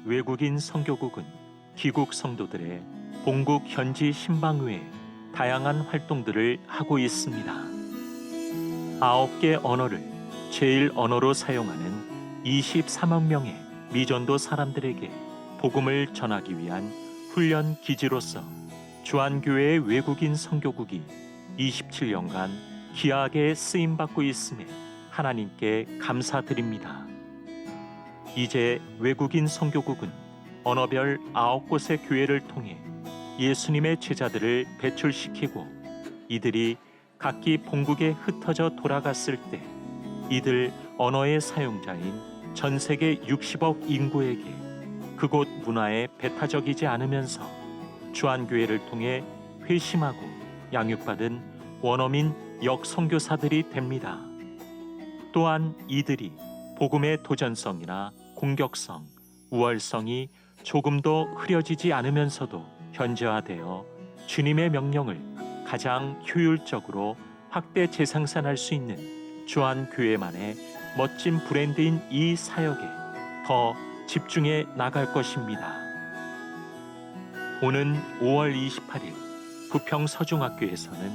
외국인 선교국은 귀국 성도들의 본국 현지 신방 외에 다양한 활동들을 하고 있습니다. 9개 언어를 제1 언어로 사용하는 23억 명의 미전도 사람들에게 복음을 전하기 위한 훈련 기지로서 주안교회의 외국인 선교국이 27년간 귀하게 쓰임받고 있음에 하나님께 감사드립니다. 이제 외국인 선교국은 언어별 9곳의 교회를 통해 예수님의 제자들을 배출시키고 이들이 각기 본국에 흩어져 돌아갔을 때 이들 언어의 사용자인 전 세계 60억 인구에게 그곳 문화에 배타적이지 않으면서 주안교회를 통해 회심하고 양육받은 원어민 역선교사들이 됩니다. 또한 이들이 복음의 도전성이나 공격성, 우월성이 조금도 흐려지지 않으면서도 현재화되어 주님의 명령을 가장 효율적으로 확대 재생산할 수 있는 주안교회만의 멋진 브랜드인 이 사역에 더 집중해 나갈 것입니다. 오는 5월 28일 부평 서중학교에서는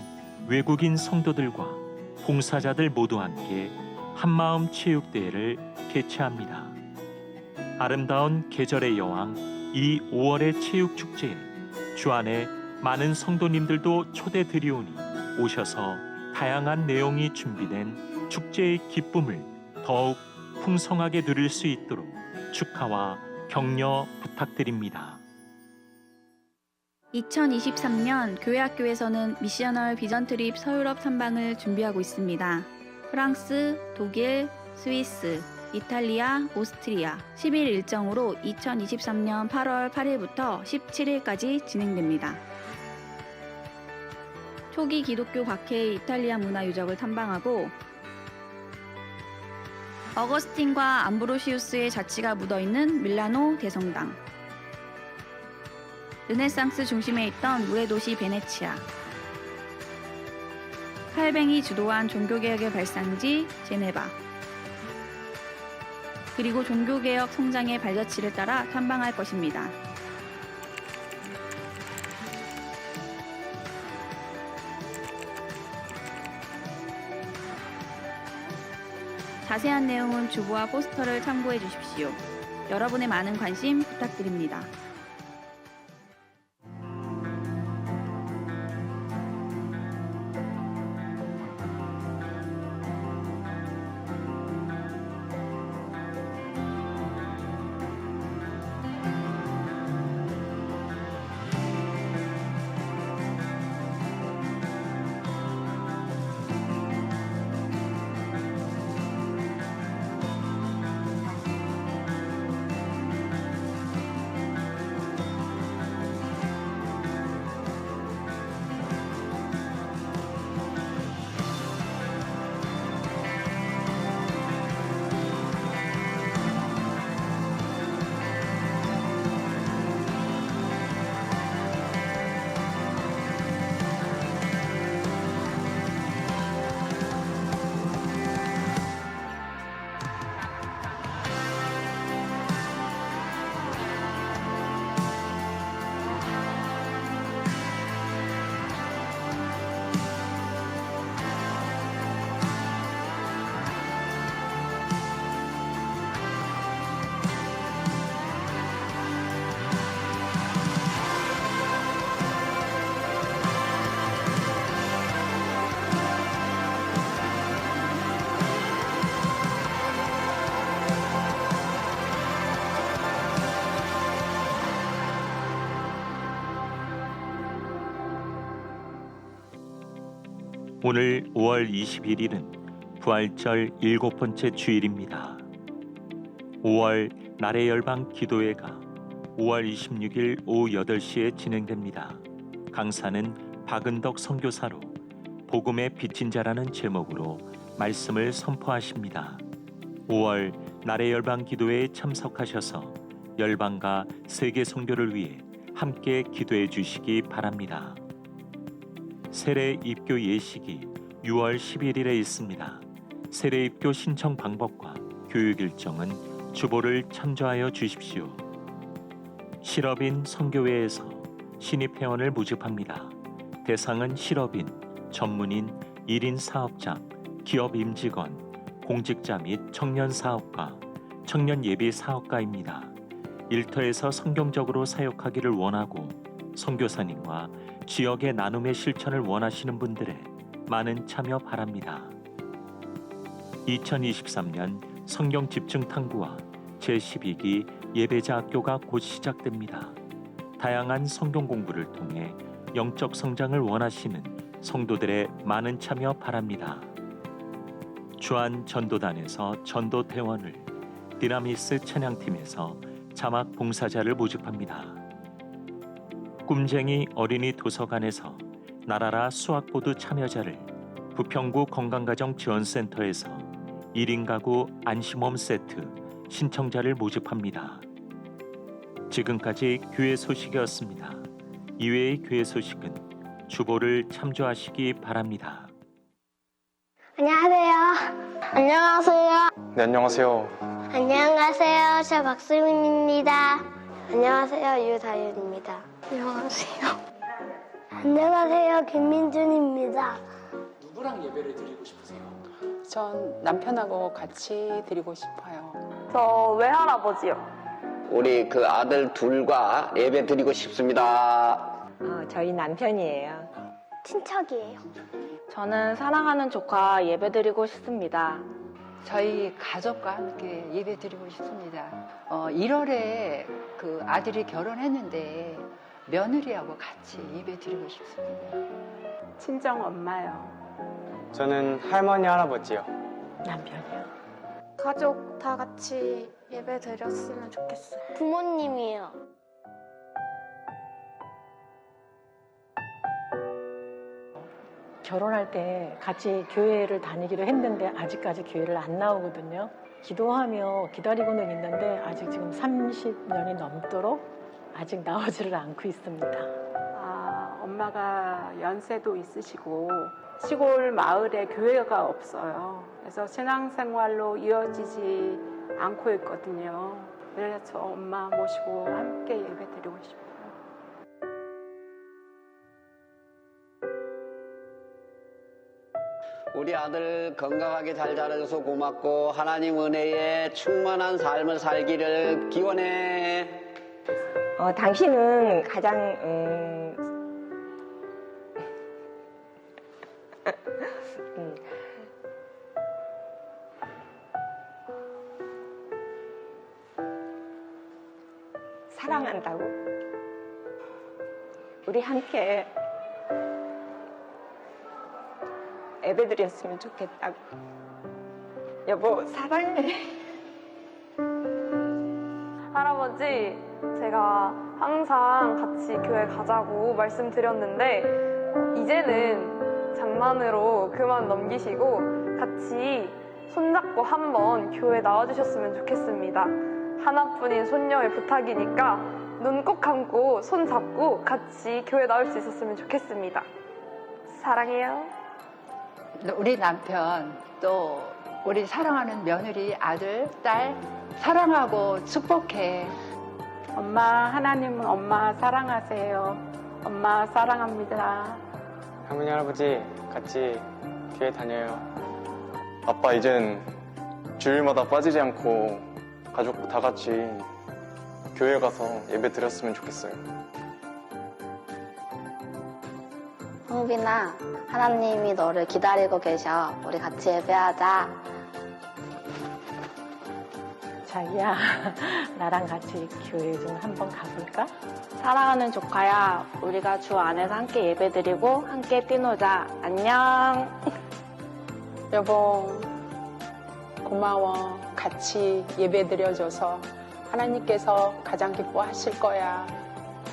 외국인 성도들과 봉사자들 모두 함께 한마음 체육대회를 개최합니다. 아름다운 계절의 여왕 이 5월의 체육축제에 주안에 많은 성도님들도 초대드리오니 오셔서 다양한 내용이 준비된 축제의 기쁨을 더욱 풍성하게 누릴 수 있도록 축하와 격려 부탁드립니다. 2023년 교회학교에서는 미셔널 비전 트립 서유럽 탐방을 준비하고 있습니다. 프랑스, 독일, 스위스, 이탈리아, 오스트리아 10일 일정으로 2023년 8월 8일부터 17일까지 진행됩니다. 초기 기독교 곽해의 이탈리아 문화 유적을 탐방하고 어거스틴과 암브로시우스의 자취가 묻어있는 밀라노 대성당, 르네상스 중심에 있던 물의 도시 베네치아, 칼뱅이 주도한 종교개혁의 발상지 제네바, 그리고 종교개혁 성장의 발자취를 따라 탐방할 것입니다. 자세한 내용은 주보와 포스터를 참고해 주십시오. 여러분의 많은 관심 부탁드립니다. 오늘 5월 21일은 부활절 7번째 주일입니다. 5월 날의 열방 기도회가 5월 26일 오후 8시에 진행됩니다. 강사는 박은덕 선교사로 복음의 빚진 자라는 제목으로 말씀을 선포하십니다. 5월 날의 열방 기도회에 참석하셔서 열방과 세계 선교를 위해 함께 기도해 주시기 바랍니다. 세례 입교 예식이 6월 11일에 있습니다. 세례 입교 신청 방법과 교육 일정은 주보를 참조하여 주십시오. 실업인 선교회에서 신입 회원을 모집합니다. 대상은 실업인, 전문인, 1인 사업장, 기업 임직원, 공직자 및 청년 사업가, 청년 예비 사업가입니다. 일터에서 성경적으로 사역하기를 원하고 선교사님과 지역의 나눔의 실천을 원하시는 분들의 많은 참여 바랍니다. 2023년 성경 집중 탐구와 제12기 예배자 학교가 곧 시작됩니다. 다양한 성경 공부를 통해 영적 성장을 원하시는 성도들의 많은 참여 바랍니다. 주한 전도단에서 전도 대원을, 디나미스 찬양팀에서 자막 봉사자를 모집합니다. 꿈쟁이 어린이 도서관에서 나라라 수학보드 참여자를, 부평구 건강가정지원센터에서 1인 가구 안심홈 세트 신청자를 모집합니다. 지금까지 교회 소식이었습니다. 이외의 교회 소식은 주보를 참조하시기 바랍니다. 안녕하세요. 안녕하세요. 네, 안녕하세요. 안녕하세요. 저 박수민입니다. 안녕하세요. 유다윤입니다. 안녕하세요. 안녕하세요. 김민준입니다. 누구랑 예배를 드리고 싶으세요? 전 남편하고 같이 드리고 싶어요. 저 외할아버지요. 우리 그 아들 둘과 예배 드리고 싶습니다. 저희 남편이에요. 친척이에요. 저는 사랑하는 조카 예배드리고 싶습니다. 저희 가족과 함께 예배 드리고 싶습니다. 1월에 그 아들이 결혼했는데 며느리하고 같이 예배 드리고 싶습니다. 친정 엄마요. 저는 할머니, 할아버지요. 남편이요. 가족 다 같이 예배 드렸으면 좋겠어요. 부모님이요. 결혼할 때 같이 교회를 다니기로 했는데 아직까지 교회를 안 나오거든요. 기도하며 기다리고는 있는데 아직 지금 30년이 넘도록 아직 나오지를 않고 있습니다. 엄마가 연세도 있으시고 시골 마을에 교회가 없어요. 그래서 신앙생활로 이어지지 않고 있거든요. 그래서 엄마 모시고 함께 예배 드리고 싶어요. 우리 아들 건강하게 잘 자라줘서 고맙고 하나님 은혜에 충만한 삶을 살기를 기원해. 당신은 가장 사랑한다고. 우리 함께 예배드렸으면 좋겠다고. 여보 사랑해. 할아버지, 제가 항상 같이 교회 가자고 말씀드렸는데 이제는 장난으로 그만 넘기시고 같이 손잡고 한번 교회 나와주셨으면 좋겠습니다. 하나뿐인 손녀의 부탁이니까 눈 꼭 감고 손 잡고 같이 교회 나올 수 있었으면 좋겠습니다. 사랑해요. 우리 남편 또 우리 사랑하는 며느리, 아들, 딸 사랑하고 축복해. 엄마, 하나님은 엄마 사랑하세요. 엄마 사랑합니다. 할머니, 할아버지 같이 교회 다녀요. 아빠 이젠 주일마다 빠지지 않고 가족 다 같이 교회 가서 예배 드렸으면 좋겠어요. 홍빈아, 하나님이 너를 기다리고 계셔. 우리 같이 예배하자. 자기야, 나랑 같이 교회 좀 한번 가볼까? 사랑하는 조카야, 우리가 주 안에서 함께 예배드리고 함께 뛰노자. 안녕. 여보, 고마워. 같이 예배 드려줘서 하나님께서 가장 기뻐하실 거야.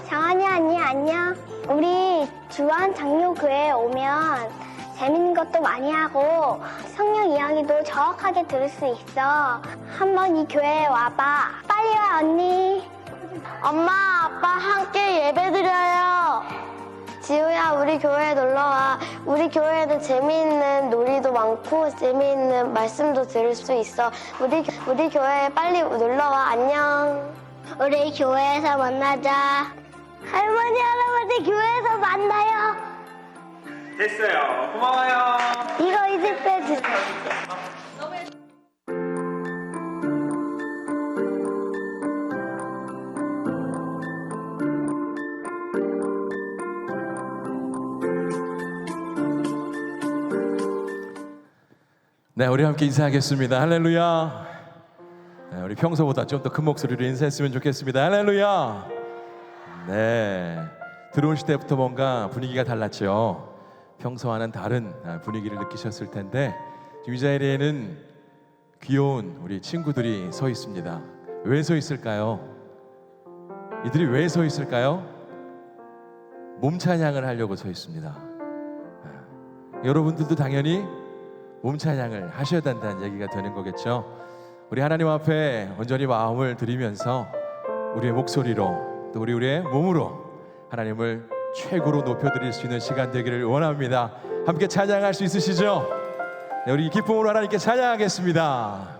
정한이 언니 안녕. 우리 주한 장로교회에 오면 재밌는 것도 많이 하고 성경 이야기도 정확하게 들을 수 있어. 한번 이 교회에 와봐. 빨리 와 언니. 엄마 아빠 함께 예배드려요. 지우야 우리 교회에 놀러와. 우리 교회에는 재미있는 놀이도 많고 재미있는 말씀도 들을 수 있어. 우리 교회에 빨리 놀러와. 안녕. 우리 교회에서 만나자. 할머니, 할아버지 교회에서 만나요. 됐어요. 고마워요. 이거 이제 빼주세요. 네, 우리 함께 인사하겠습니다. 할렐루야. 네, 우리 평소보다 좀 더 큰 목소리로 인사했으면 좋겠습니다. 할렐루야. 네, 들어오실 때부터 뭔가 분위기가 달랐죠. 평소와는 다른 분위기를 느끼셨을 텐데 지금 이 자리에는 귀여운 우리 친구들이 서 있습니다. 왜 서 있을까요? 이들이 왜 서 있을까요? 몸 찬양을 하려고 서 있습니다. 여러분들도 당연히 몸 찬양을 하셔야 된다는 얘기가 되는 거겠죠. 우리 하나님 앞에 온전히 마음을 드리면서 우리의 목소리로 또 우리의 몸으로 하나님을 최고로 높여드릴 수 있는 시간 되기를 원합니다. 함께 찬양할 수 있으시죠? 네, 우리 기쁨으로 하나님께 찬양하겠습니다.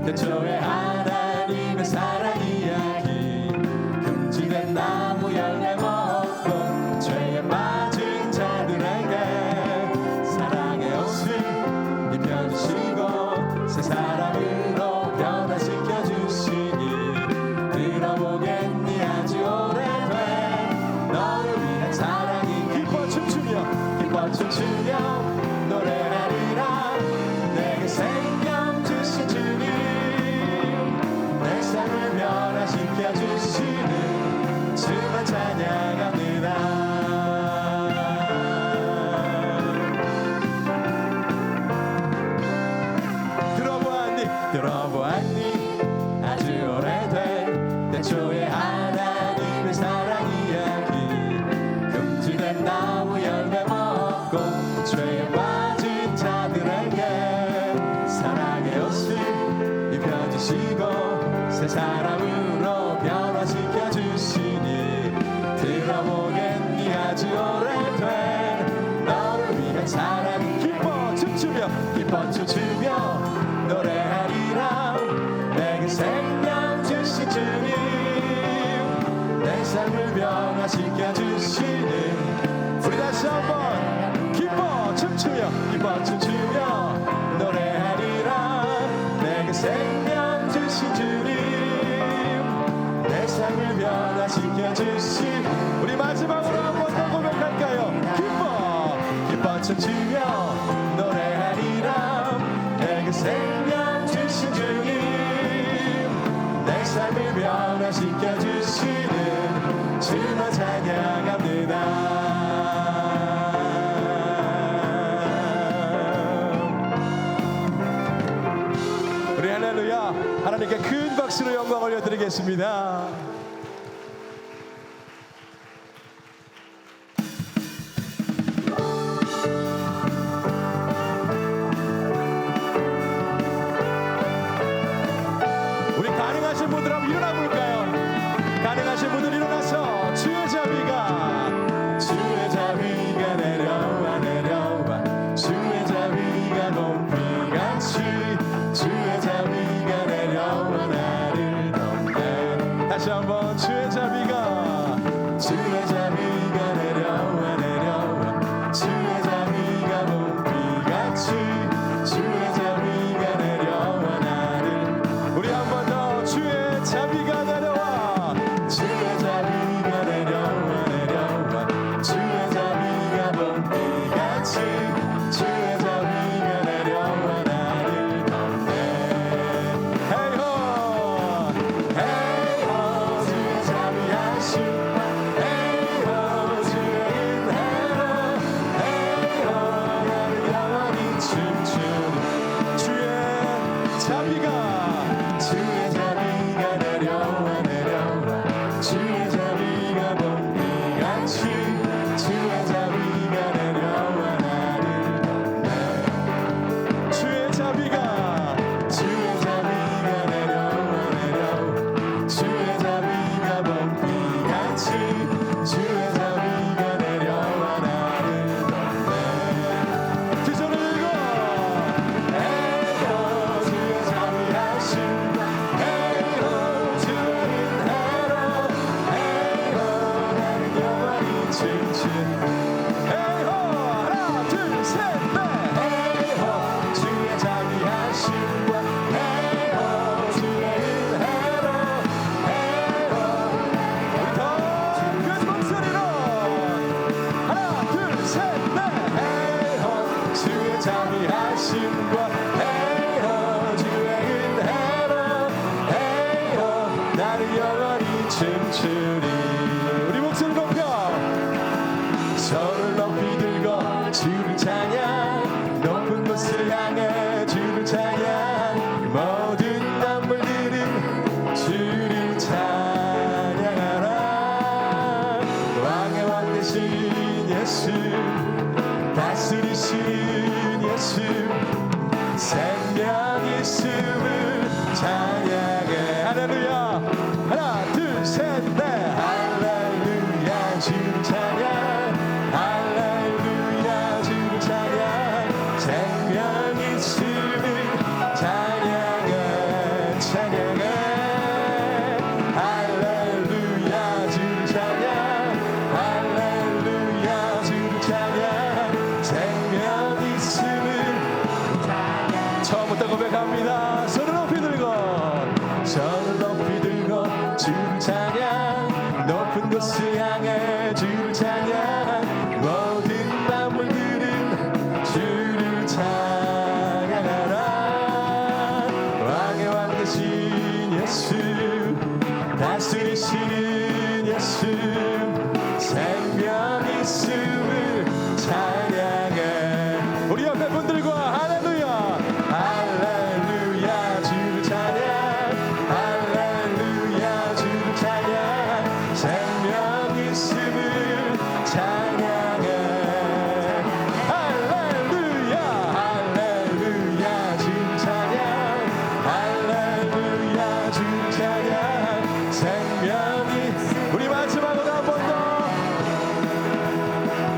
태초에 하나님의 사랑 이야기 금지된 나무 열매 먹고 죄에 빠진 자들에게 사랑의 옷을 입혀주시고 새 사람으로 변화시켜 주시니 들어보겠니 아주 오래된 너를 위한 사랑이 기뻐 춤추며 노래하리라 내게 생명 주신 주님 내 삶을 변화시켜 주시는 주만 찬양합니다. 들어보았니 아주 오래된 태초에 하나님의 사랑 이야기 금지된 나무 열매 먹고 죄에 빠진 자들에게 사랑의 옷을 입혀주시고 새 사람으로 변화시켜 주시니 들어보겠니 아주 오래된 너를 위한 사랑이 기뻐 춤추며 노래하리라 내게 생명 주신 주님 내 삶을 변화시켜 주시는 우리 다시 한번 기뻐 춤추며 노래하리라 내게 생명 주신 주님 내 삶을 변화시켜 주시는 우리 마지막으로 한 번 더 고백할까요? 기뻐 춤추며 노래하리라 내게 생명 주신 주님 내 삶을 변화시켜 주시는 주만 찬양합니다. 우리 할렐루야 하나님께 큰 박수로 영광 올려드리겠습니다. 우리 가능하신 분들 한번 일어나 볼까요? 가능하신 분들 일어나서 주의 자비가 내려와 주의 자비가 높이같이 주의 자비가 내려와 나를 덮네. 다시 한번 춤추 에이호 하나 둘 셋 넷 에이호 주의 자비하심과 에이호 주의 은혜로 에이호 우리 더 큰 목소리로 하나 둘 셋 넷 에이호 주의 자비하심과 에이호 주의 은혜로 에이호 나를 영원히 춤추리 우리 목소리 높여 손을 높이 들고 주를 찬양 높은 곳을 향해 주를 찬양 모든 만물들은 주를 찬양하라 왕의 왕 되신 예수 다스리신 예수 생명 있음을 찬양해 할렐루야 하나 둘 셋 넷 할렐루야 주를 찬양 할렐루야 주를 찬양 생명 있음을 찬양해 찬양해 할렐루야 주를 찬양 할렐루야 주를 찬양 생명 있음을 처음부터 고백합니다. 손을 높이 들고 손을 높이 들고 주를 찬양 높은 곳을 향해 주를 찬양 모든 만물들은 주를 찬양하라 왕의 왕 되신 예수 다스리신 예수 생명 있음을 찬양해 우리 옆에 분들과 할렐루야 할렐루야 주를 찬양 할렐루야 주를 찬양 생명 있음을 찬양해 할렐루야 할렐루야 주를 찬양 할렐루야 주를 찬양 생명이 우리 마지막으로 한 번 더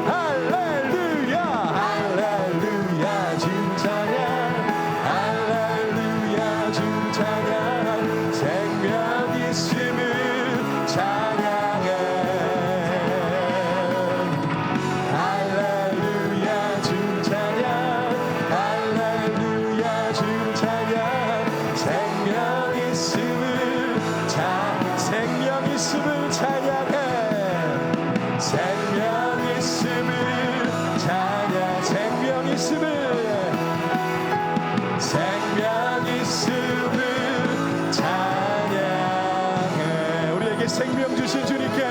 할렐루야 할렐루야 주를 찬양 할렐루야 주를 찬양 생명 있음을 찬양해 할렐루야 주를 찬양 할렐루야 주를 찬양 생명 있음을 생명 있음을 찬양해 생명 있음을 찬양 생명 있음을 찬양해 우리에게 생명 주신 주님께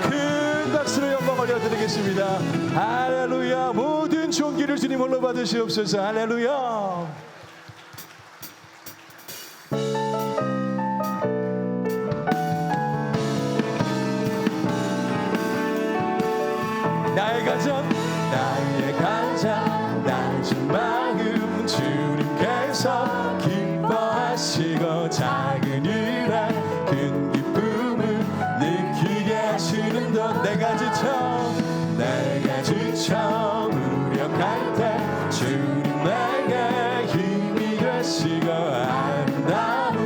큰 박수로 영광 올려드리겠습니다. 할렐루야 모든 존귀를 주님으로 받으시옵소서. 할렐루야. 나의 가장 나의 가장 낮은 마음 주님께서 기뻐하시고 작은 일에 큰 기쁨을 느끼게 하시는 것 내가 지쳐 무력할 때 주님 내게 힘이 되시고 아름다운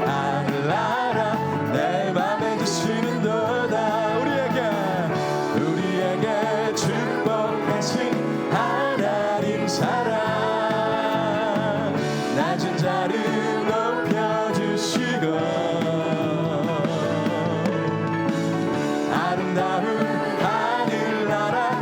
하늘 나라 내 맘에 주시는 도다 우리에게 축복하신 하나님 사랑 낮은 자를 높여주시고 아름다운 하늘나라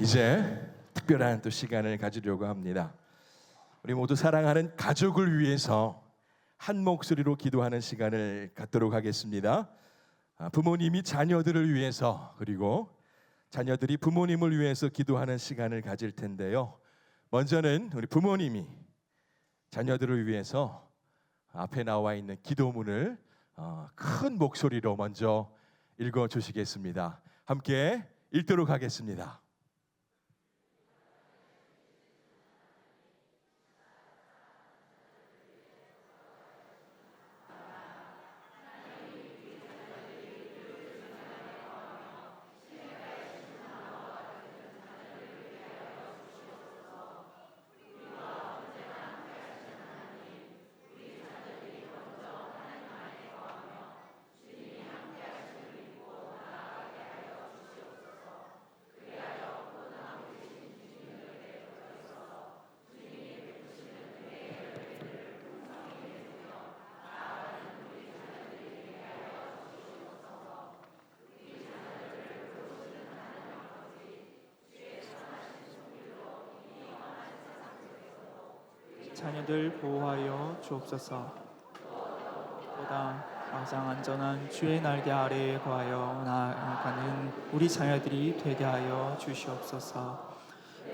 이제 특별한 또 시간을 가지려고 합니다. 우리 모두 사랑하는 가족을 위해서 한 목소리로 기도하는 시간을 갖도록 하겠습니다. 부모님이 자녀들을 위해서 그리고 자녀들이 부모님을 위해서 기도하는 시간을 가질 텐데요. 먼저는 우리 부모님이 자녀들을 위해서 앞에 나와 있는 기도문을 큰 목소리로 먼저 읽어 주시겠습니다. 함께 읽도록 하겠습니다. 자녀들 보호하여 주옵소서. 보다 가장 안전한 주의 날개 아래에 거하여 나아가는 우리 자녀들이 되게 하여 주시옵소서.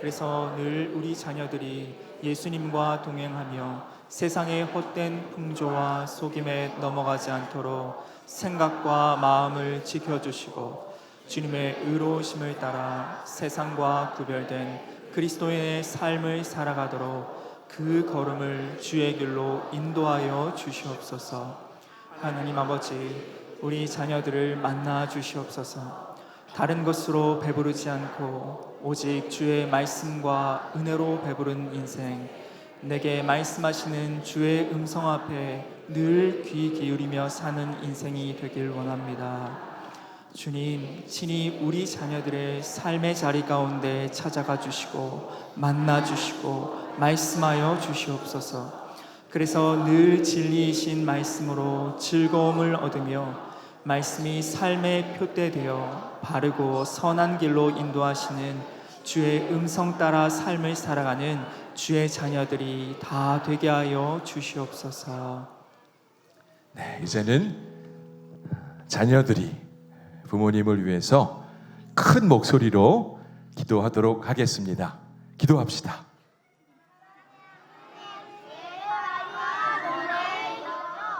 그래서 늘 우리 자녀들이 예수님과 동행하며 세상의 헛된 풍조와 속임에 넘어가지 않도록 생각과 마음을 지켜주시고 주님의 의로우심을 따라 세상과 구별된 그리스도인의 삶을 살아가도록 그 걸음을 주의 길로 인도하여 주시옵소서. 하나님 아버지, 우리 자녀들을 만나 주시옵소서. 다른 것으로 배부르지 않고 오직 주의 말씀과 은혜로 배부른 인생, 내게 말씀하시는 주의 음성 앞에 늘 귀 기울이며 사는 인생이 되길 원합니다. 주님, 친히 우리 자녀들의 삶의 자리 가운데 찾아가 주시고 만나 주시고 말씀하여 주시옵소서. 그래서 늘 진리이신 말씀으로 즐거움을 얻으며 말씀이 삶의 표대되어 바르고 선한 길로 인도하시는 주의 음성 따라 삶을 살아가는 주의 자녀들이 다 되게 하여 주시옵소서. 네, 이제는 자녀들이 부모님을 위해서 큰 목소리로 기도하도록 하겠습니다. 기도합시다.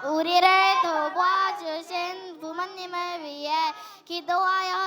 우리를 돌보아주신 부모님을 위해 기도하여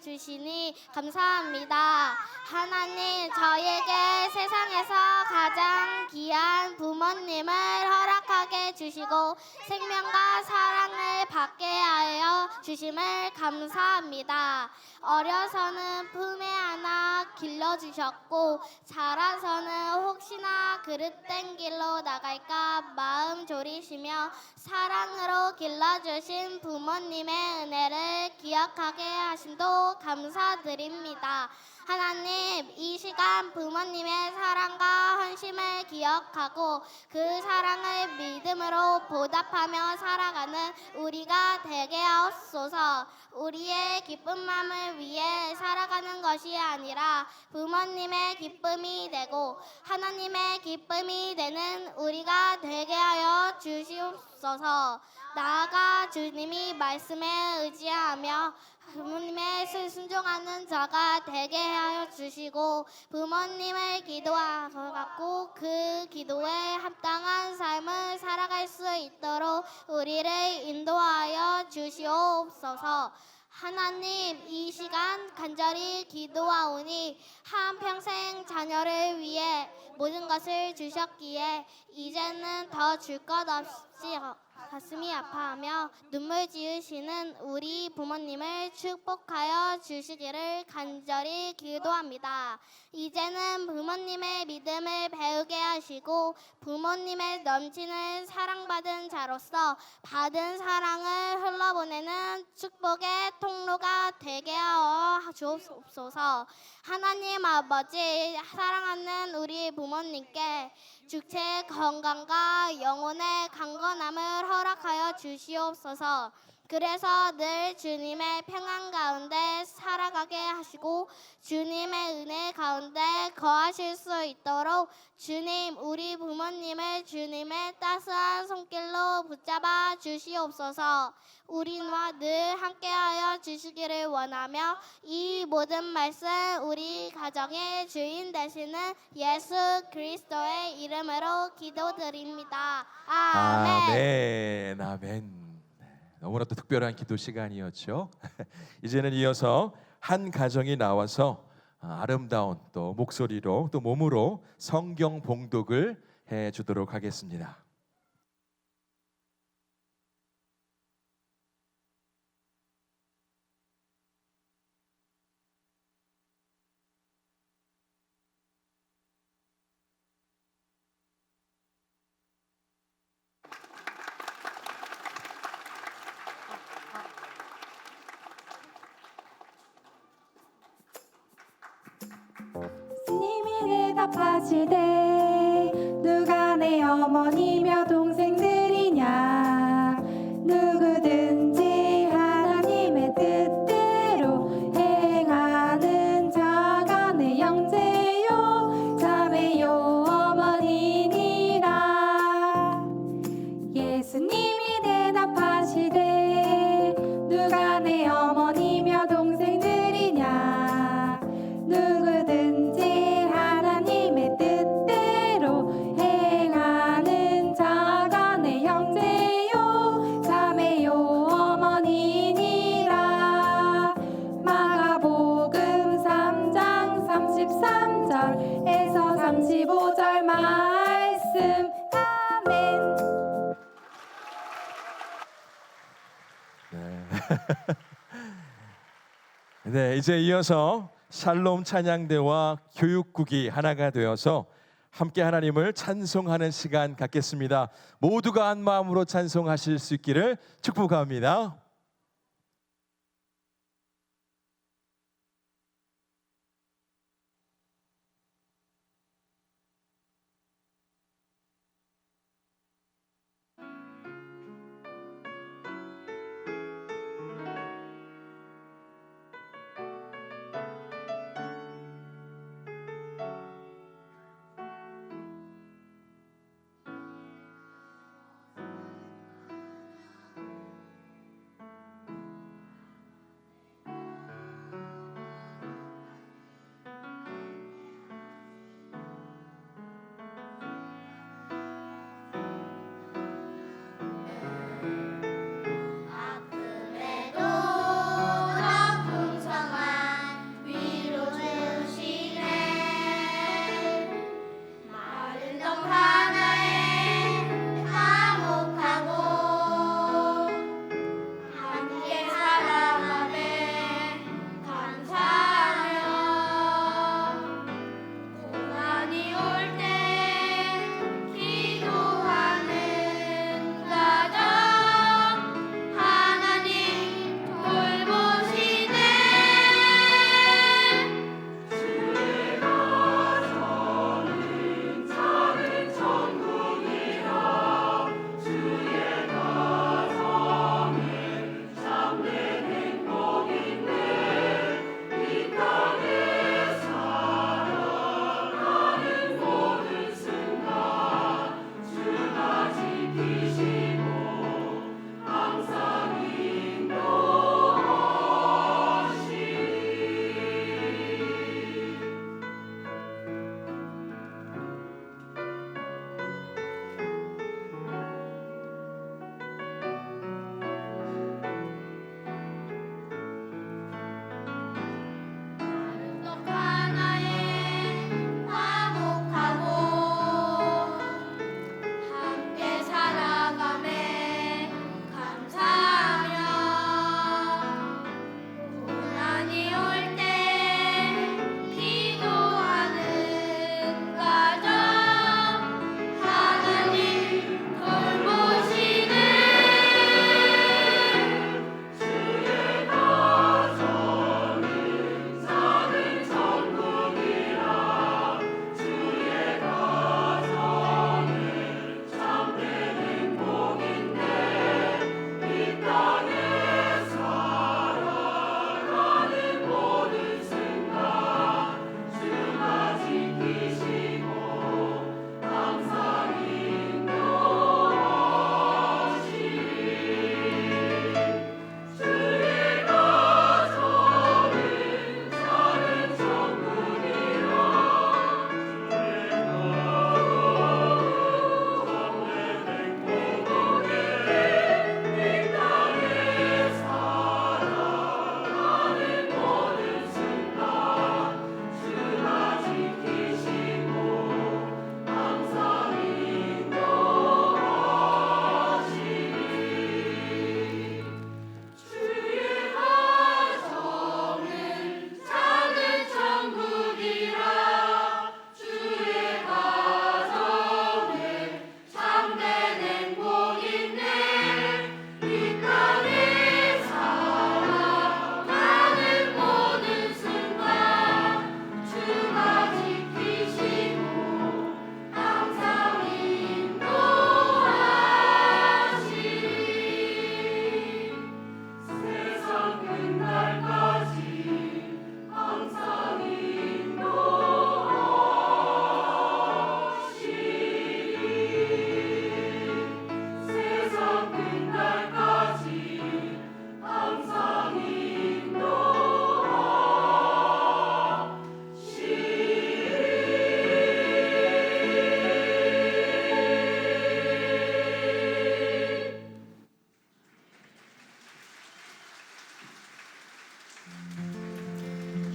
주시니 감사합니다. 하나님, 저에게 세상에서 가장 귀한 부모님을 허락하게 주시고 생명과 사랑을 받게 하여 주심을 감사합니다. 어려서는 품에 안아 길러주셨고 자라서는 혹시나 그릇된 길로 나갈까 마음 졸이시며 사랑으로 길러주신 부모님의 은혜를 기억하게 하심도 감사드립니다. 하나님, 이 시간 부모님의 사랑과 헌심을 기억하고 그 사랑을 믿음으로 보답하며 살아가는 우리가 되게 하옵소서. 우리의 기쁜 마음을 위해 살아가는 것이 아니라 부모님의 기쁨이 되고 하나님의 기쁨이 되는 우리가 되게 하여 주시옵소서. 나아가 주님이 말씀에 의지하며 부모님의 순종하는 자가 되게 하여 주시고 부모님을 기도하고 그 기도에 합당한 삶을 살아갈 수 있도록 우리를 인도하여 주시옵소서. 하나님, 이 시간 간절히 기도하오니 한평생 자녀를 위해 모든 것을 주셨기에 이제는 더 줄 것 없이 가슴이 아파하며 눈물 지으시는 우리 부모님을 축복하여 주시기를 간절히 기도합니다. 이제는 부모님의 믿음을 배우게 하시고 부모님의 넘치는 사랑받은 자로서 받은 사랑을 흘러보내는 축복의 통로가 되게 하여 주옵소서. 하나님 아버지, 사랑하는 우리 부모님께 육체의 건강과 영혼의 강건함을 허락하여 주시옵소서. 그래서 늘 주님의 평안 가운데 살아가게 하시고 주님의 은혜 가운데 거하실 수 있도록 주님, 우리 부모님을 주님의 따스한 손길로 붙잡아 주시옵소서. 우리와 늘 함께하여 주시기를 원하며 이 모든 말씀 우리 가정의 주인 되시는 예수 그리스도의 이름으로 기도드립니다. 아멘. 아멘. 아멘. 너무나도 특별한 기도 시간이었죠. 이제는 이어서 한 가정이 나와서 아름다운 또 목소리로 또 몸으로 성경 봉독을 해 주도록 하겠습니다. 스님이 대답하시되 누가 내 어머니며 동생들이냐 누구든지 하나님의 뜻대로 행하는 자가 내 형제요 자매요 어머니니라. 예수님이 대답하시되 누가 내 어머니며 동생들이냐 누구든지 하나님의 뜻대로 행하는 자가 내 형제요 자매요 어머니니라. 마가복음 3장 33절에서 35절 말씀. 아멘. 네, 이제 이어서 샬롬 찬양대와 교육국이 하나가 되어서 함께 하나님을 찬송하는 시간 갖겠습니다. 모두가 한 마음으로 찬송하실 수 있기를 축복합니다.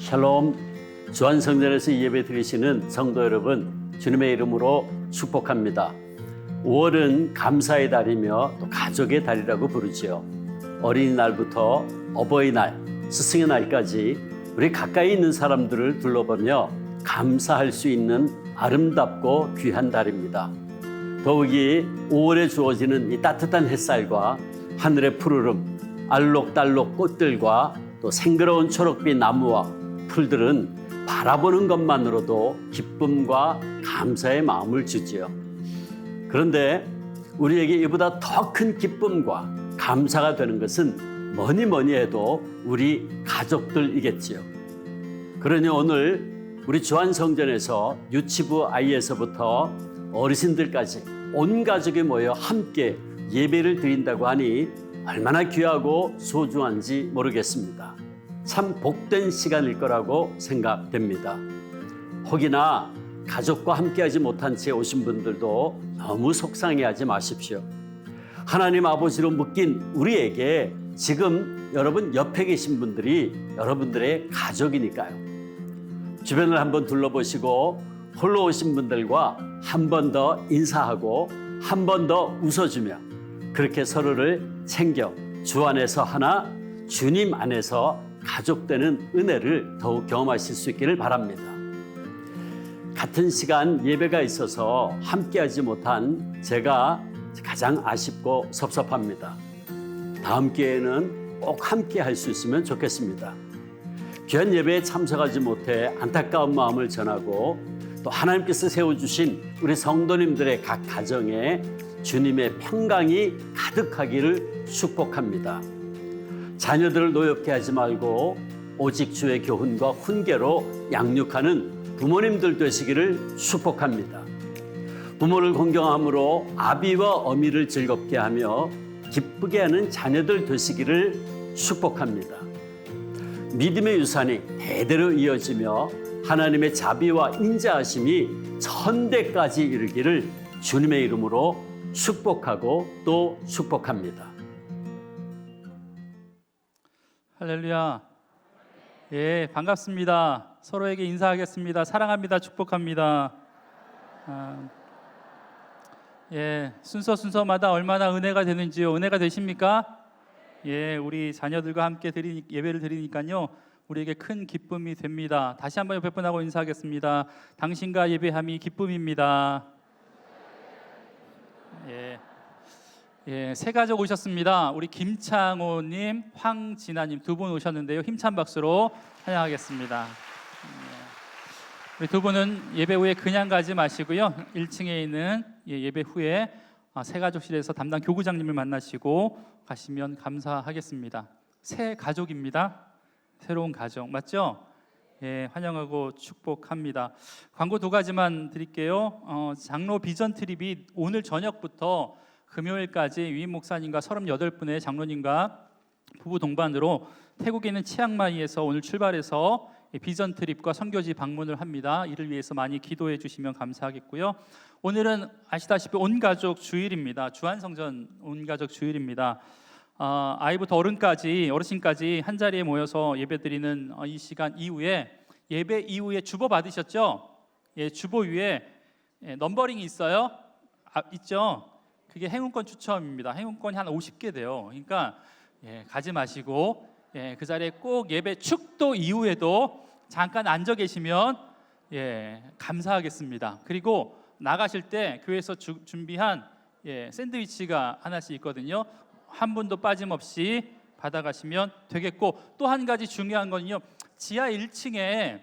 샬롬. 주안성전에서 예배 드리시는 성도 여러분, 주님의 이름으로 축복합니다. 5월은 감사의 달이며 또 가족의 달이라고 부르지요. 어린이날부터 어버이날, 스승의 날까지 우리 가까이 있는 사람들을 둘러보며 감사할 수 있는 아름답고 귀한 달입니다. 더욱이 5월에 주어지는 이 따뜻한 햇살과 하늘의 푸르름, 알록달록 꽃들과 또 생그러운 초록빛 나무와 풀들은 바라보는 것만으로도 기쁨과 감사의 마음을 주지요. 그런데 우리에게 이보다 더 큰 기쁨과 감사가 되는 것은 뭐니 해도 우리 가족들이겠지요. 그러니 오늘 우리 주안성전에서 유치부 아이에서부터 어르신들까지 온 가족이 모여 함께 예배를 드린다고 하니 얼마나 귀하고 소중한지 모르겠습니다. 참 복된 시간일 거라고 생각됩니다. 혹이나 가족과 함께하지 못한 채 오신 분들도 너무 속상해하지 마십시오. 하나님 아버지로 묶인 우리에게 지금 여러분 옆에 계신 분들이 여러분들의 가족이니까요. 주변을 한번 둘러보시고 홀로 오신 분들과 한 번 더 인사하고 한 번 더 웃어주며 그렇게 서로를 챙겨 주 안에서 하나, 주님 안에서 가족되는 은혜를 더욱 경험하실 수 있기를 바랍니다. 같은 시간 예배가 있어서 함께하지 못한 제가 가장 아쉽고 섭섭합니다. 다음 기회에는 꼭 함께할 수 있으면 좋겠습니다. 귀한 예배에 참석하지 못해 안타까운 마음을 전하고 또 하나님께서 세워주신 우리 성도님들의 각 가정에 주님의 평강이 가득하기를 축복합니다. 자녀들을 노엽게 하지 말고 오직 주의 교훈과 훈계로 양육하는 부모님들 되시기를 축복합니다. 부모를 공경함으로 아비와 어미를 즐겁게 하며 기쁘게 하는 자녀들 되시기를 축복합니다. 믿음의 유산이 대대로 이어지며 하나님의 자비와 인자하심이 천대까지 이르기를 주님의 이름으로 축복하고 또 축복합니다. 할렐루야. 예, 반갑습니다. 서로에게 인사하겠습니다. 사랑합니다. 축복합니다. 예, 순서마다 얼마나 은혜가 되는지요. 은혜가 되십니까? 예, 우리 자녀들과 함께 예배를 드리니까요. 우리에게 큰 기쁨이 됩니다. 다시 한번 옆에 분하고 인사하겠습니다. 당신과 예배함이 기쁨입니다. 예, 세 가족 오셨습니다. 우리 김창호님, 황진아님 두 분 오셨는데요. 힘찬 박수로 환영하겠습니다. 우리 두 분은 예배 후에 그냥 가지 마시고요. 1층에 있는 예배 후에 세 가족실에서 담당 교구장님을 만나시고 가시면 감사하겠습니다. 새 가족입니다. 새로운 가족 맞죠? 예, 환영하고 축복합니다. 광고 두 가지만 드릴게요. 장로 비전 트립이 오늘 저녁부터 금요일까지 위임 목사님과 38분의 장로님과 부부 동반으로 태국에 있는 치앙마이에서 오늘 출발해서 비전 트립과 선교지 방문을 합니다. 이를 위해서 많이 기도해 주시면 감사하겠고요. 오늘은 아시다시피 온가족 주일입니다. 주안성전 온가족 주일입니다. 아이부터 어르신까지 한 자리에 모여서 예배드리는 이 시간 이후에 예배 이후에 주보 받으셨죠? 예, 주보 위에 넘버링이 있어요. 있죠? 그게 행운권 추첨입니다. 행운권이 한 50개 돼요. 그러니까 가지 마시고 그 자리에 꼭 예배 축도 이후에도 잠깐 앉아 계시면 감사하겠습니다. 그리고 나가실 때 교회에서 준비한 샌드위치가 하나씩 있거든요. 한 분도 빠짐없이 받아가시면 되겠고 또 한 가지 중요한 건요. 지하 1층에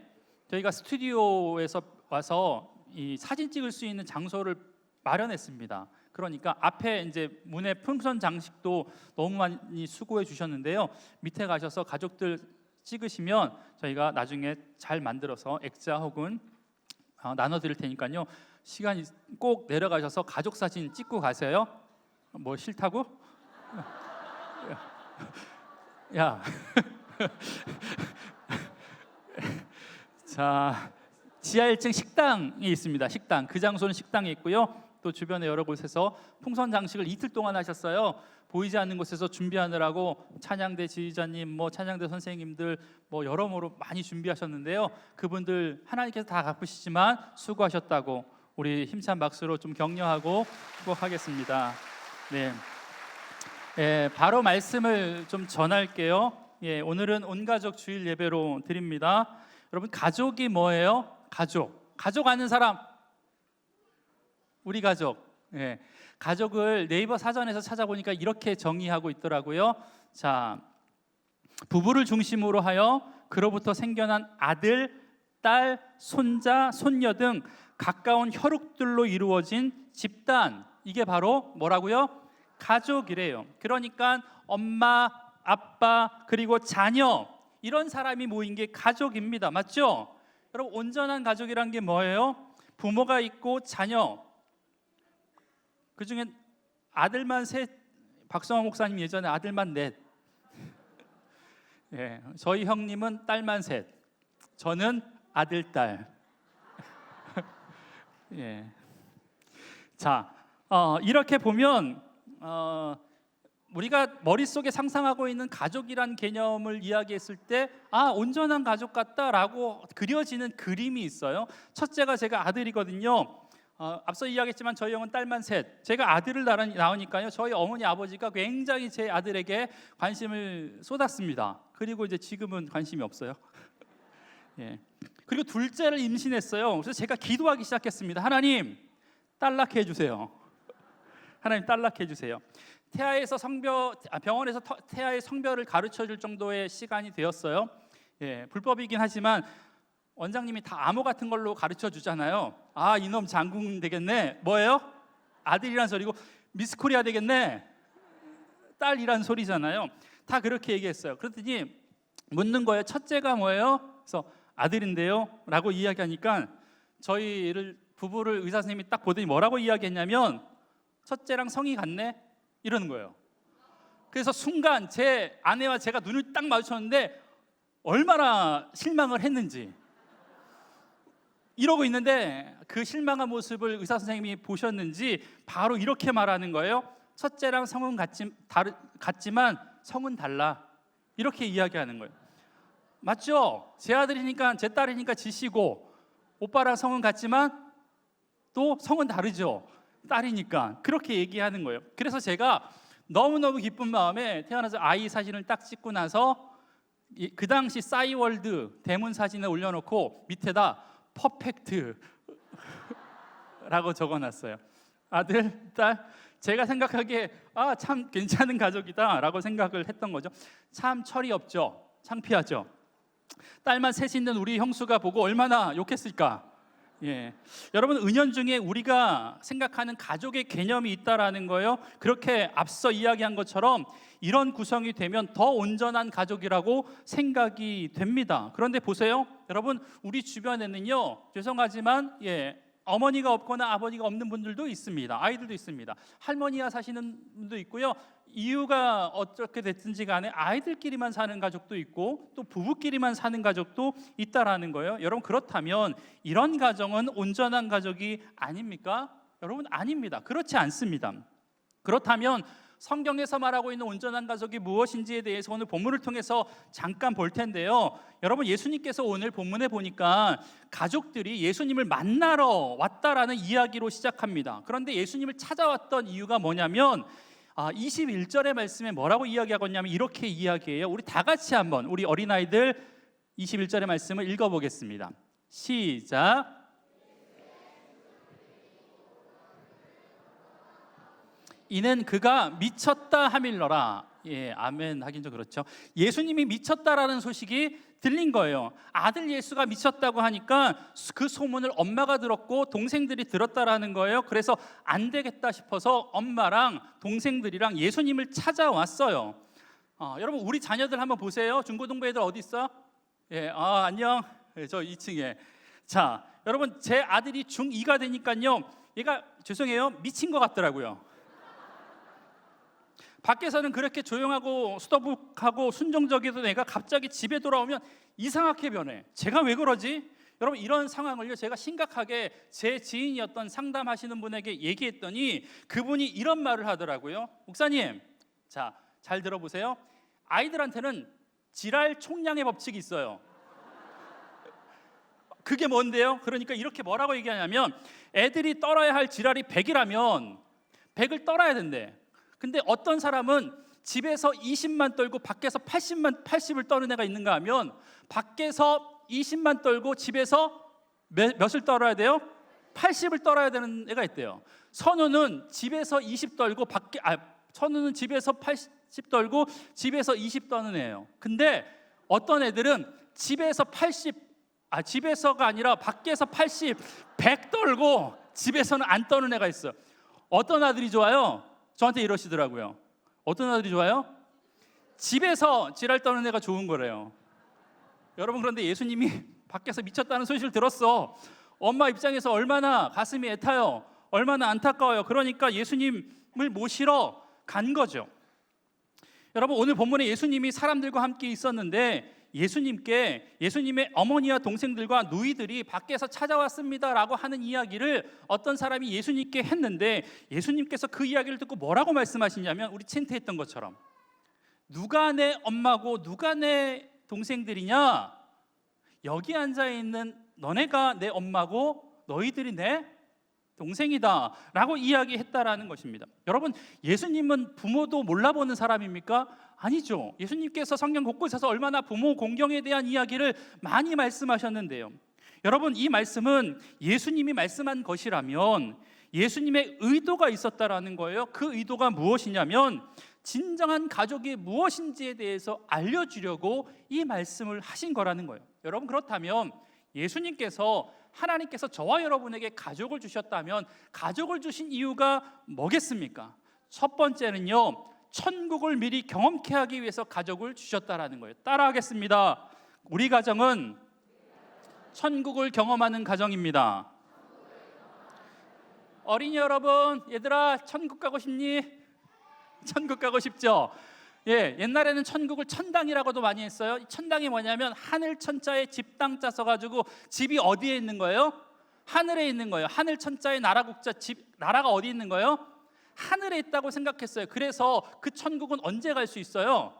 저희가 스튜디오에서 와서 이 사진 찍을 수 있는 장소를 마련했습니다. 그러니까 앞에 이제 문에 풍선 장식도 너무 많이 수고해 주셨는데요. 밑에 가셔서 가족들 찍으시면 저희가 나중에 잘 만들어서 액자 혹은 나눠드릴 테니까요. 시간이 꼭 내려가셔서 가족 사진 찍고 가세요. 뭐 싫다고? 야. 자, 지하 1층 식당이 있습니다. 식당. 그 장소는 식당이 있고요. 또 주변의 여러 곳에서 풍선 장식을 이틀 동안 하셨어요. 보이지 않는 곳에서 준비하느라고 찬양대 지휘자님, 찬양대 선생님들 여러모로 많이 준비하셨는데요. 그분들 하나님께서 다 갚으시지만 수고하셨다고 우리 힘찬 박수로 좀 격려하고 축복하겠습니다. 네, 바로 말씀을 좀 전할게요. 오늘은 온가족 주일 예배로 드립니다. 여러분, 가족이 뭐예요? 가족 아는 사람? 우리 가족. 가족을 네이버 사전에서 찾아보니까 이렇게 정의하고 있더라고요. 자, 부부를 중심으로 하여 그로부터 생겨난 아들, 딸, 손자, 손녀 등 가까운 혈육들로 이루어진 집단, 이게 바로 뭐라고요? 가족이래요. 그러니까 엄마, 아빠, 그리고 자녀, 이런 사람이 모인 게 가족입니다. 맞죠? 여러분, 온전한 가족이란 게 뭐예요? 부모가 있고 자녀, 그 중에 아들만 셋, 박성호 목사님 예전에 아들만 넷, 저희 형님은 딸만 셋, 저는 아들, 딸. 자, 이렇게 보면 우리가 머릿속에 상상하고 있는 가족이란 개념을 이야기했을 때 온전한 가족 같다라고 그려지는 그림이 있어요. 첫째가 제가 아들이거든요. 앞서 이야기했지만 저희 형은 딸만 셋. 제가 아들을 낳으니까요, 저희 어머니 아버지가 굉장히 제 아들에게 관심을 쏟았습니다. 그리고 이제 지금은 관심이 없어요. 그리고 둘째를 임신했어요. 그래서 제가 기도하기 시작했습니다. 하나님, 딸 낳게 해주세요. 하나님, 딸 낳게 해주세요. 병원에서 태아의 성별을 가르쳐줄 정도의 시간이 되었어요. 불법이긴 하지만 원장님이 다 암호 같은 걸로 가르쳐 주잖아요. 이놈 장군 되겠네. 뭐예요? 아들이란 소리고 미스코리아 되겠네. 딸이란 소리잖아요. 다 그렇게 얘기했어요. 그랬더니 묻는 거예요. 첫째가 뭐예요? 그래서 아들인데요 라고 이야기하니까 저희를 부부를 의사 선생님이 딱 보더니 뭐라고 이야기했냐면 첫째랑 성이 같네 이러는 거예요. 그래서 순간 제 아내와 제가 눈을 딱 마주쳤는데 얼마나 실망을 했는지 이러고 있는데 그 실망한 모습을 의사 선생님이 보셨는지 바로 이렇게 말하는 거예요. 첫째랑 성은 같지만 성은 달라. 이렇게 이야기하는 거예요. 맞죠? 제 아들이니까 제 딸이니까 지시고 오빠랑 성은 같지만 또 성은 다르죠. 딸이니까 그렇게 얘기하는 거예요. 그래서 제가 너무너무 기쁜 마음에 태어나서 아이 사진을 딱 찍고 나서 그 당시 싸이월드 대문 사진을 올려놓고 밑에다 퍼펙트 라고 적어놨어요. 아들, 딸, 제가 생각하기에 참 괜찮은 가족이다 라고 생각을 했던 거죠. 참 철이 없죠. 창피하죠. 딸만 셋 있는 우리 형수가 보고 얼마나 욕했을까. 여러분, 은연중에 우리가 생각하는 가족의 개념이 있다라는 거예요. 그렇게 앞서 이야기한 것처럼 이런 구성이 되면 더 온전한 가족이라고 생각이 됩니다. 그런데 보세요, 여러분, 우리 주변에는요, 죄송하지만 어머니가 없거나 아버지가 없는 분들도 있습니다. 아이들도 있습니다. 할머니와 사시는 분도 있고요. 이유가 어떻게 됐든지 간에 아이들끼리만 사는 가족도 있고 또 부부끼리만 사는 가족도 있다라는 거예요. 여러분, 그렇다면 이런 가정은 온전한 가족이 아닙니까? 여러분, 아닙니다. 그렇지 않습니다. 그렇다면 성경에서 말하고 있는 온전한 가족이 무엇인지에 대해서 오늘 본문을 통해서 잠깐 볼 텐데요. 여러분, 예수님께서 오늘 본문에 보니까 가족들이 예수님을 만나러 왔다라는 이야기로 시작합니다. 그런데 예수님을 찾아왔던 이유가 뭐냐면 21절의 말씀에 뭐라고 이야기하고 있냐면 이렇게 이야기해요. 우리 다 같이 한번 우리 어린아이들 21절의 말씀을 읽어보겠습니다. 시작. 이는 그가 미쳤다 하밀러라. 아멘 하긴 좀 그렇죠. 예수님이 미쳤다라는 소식이 들린 거예요. 아들 예수가 미쳤다고 하니까 그 소문을 엄마가 들었고 동생들이 들었다라는 거예요. 그래서 안 되겠다 싶어서 엄마랑 동생들이랑 예수님을 찾아왔어요. 여러분, 우리 자녀들 한번 보세요. 중고등부 애들 어디 있어? 안녕. 저 2층에. 자, 여러분, 제 아들이 중2가 되니까요, 얘가 죄송해요, 미친 것 같더라고요. 밖에서는 그렇게 조용하고 수더북하고 순종적이던 애가 갑자기 집에 돌아오면 이상하게 변해. 제가 왜 그러지? 여러분 이런 상황을요 제가 심각하게 제 지인이었던 상담하시는 분에게 얘기했더니 그분이 이런 말을 하더라고요. 목사님, 자, 잘 들어보세요. 아이들한테는 지랄 총량의 법칙이 있어요. 그게 뭔데요? 그러니까 이렇게 뭐라고 얘기하냐면 애들이 떨어야 할 지랄이 100이라면 100을 떨어야 된대. 근데 어떤 사람은 집에서 20만 떨고 밖에서 80을 떠는 애가 있는가 하면 밖에서 20만 떨고 집에서 몇을 떨어야 돼요? 80을 떨어야 되는 애가 있대요. 선우는 집에서 20 떨고 선우는 집에서 80 떨고 집에서 20 떠는 애예요. 근데 어떤 애들은 집에서가 아니라 밖에서 80, 100 떨고 집에서는 안 떠는 애가 있어요. 어떤 아들이 좋아요? 저한테 이러시더라고요. 어떤 아들이 좋아요? 집에서 지랄 떠는 애가 좋은 거래요. 여러분, 그런데 예수님이 밖에서 미쳤다는 소식을 들었어. 엄마 입장에서 얼마나 가슴이 애타요. 얼마나 안타까워요. 그러니까 예수님을 모시러 간 거죠. 여러분, 오늘 본문에 예수님이 사람들과 함께 있었는데 예수님의 어머니와 동생들과 누이들이 밖에서 찾아왔습니다라고 하는 이야기를 어떤 사람이 예수님께 했는데 예수님께서 그 이야기를 듣고 뭐라고 말씀하시냐면 우리 챈트했던 것처럼 누가 내 엄마고 누가 내 동생들이냐? 여기 앉아있는 너네가 내 엄마고 너희들이 내 동생이다 라고 이야기했다라는 것입니다. 여러분, 예수님은 부모도 몰라보는 사람입니까? 아니죠. 예수님께서 성경 곳곳에서 얼마나 부모 공경에 대한 이야기를 많이 말씀하셨는데요. 여러분, 이 말씀은 예수님이 말씀한 것이라면 예수님의 의도가 있었다라는 거예요. 그 의도가 무엇이냐면 진정한 가족이 무엇인지에 대해서 알려주려고 이 말씀을 하신 거라는 거예요. 여러분, 그렇다면 예수님께서 하나님께서 저와 여러분에게 가족을 주셨다면 가족을 주신 이유가 뭐겠습니까? 첫 번째는요, 천국을 미리 경험케 하기 위해서 가족을 주셨다라는 거예요. 따라하겠습니다. 우리 가정은 천국을 경험하는 가정입니다. 어린이 여러분, 얘들아, 천국 가고 싶니? 천국 가고 싶죠? 예, 옛날에는 천국을 천당이라고도 많이 했어요. 천당이 뭐냐면 하늘 천자에 집 땅자 써가지고 집이 어디에 있는 거예요? 하늘에 있는 거예요. 하늘 천자에 나라 국자 나라가 어디 있는 거예요? 하늘에 있다고 생각했어요. 그래서 그 천국은 언제 갈 수 있어요?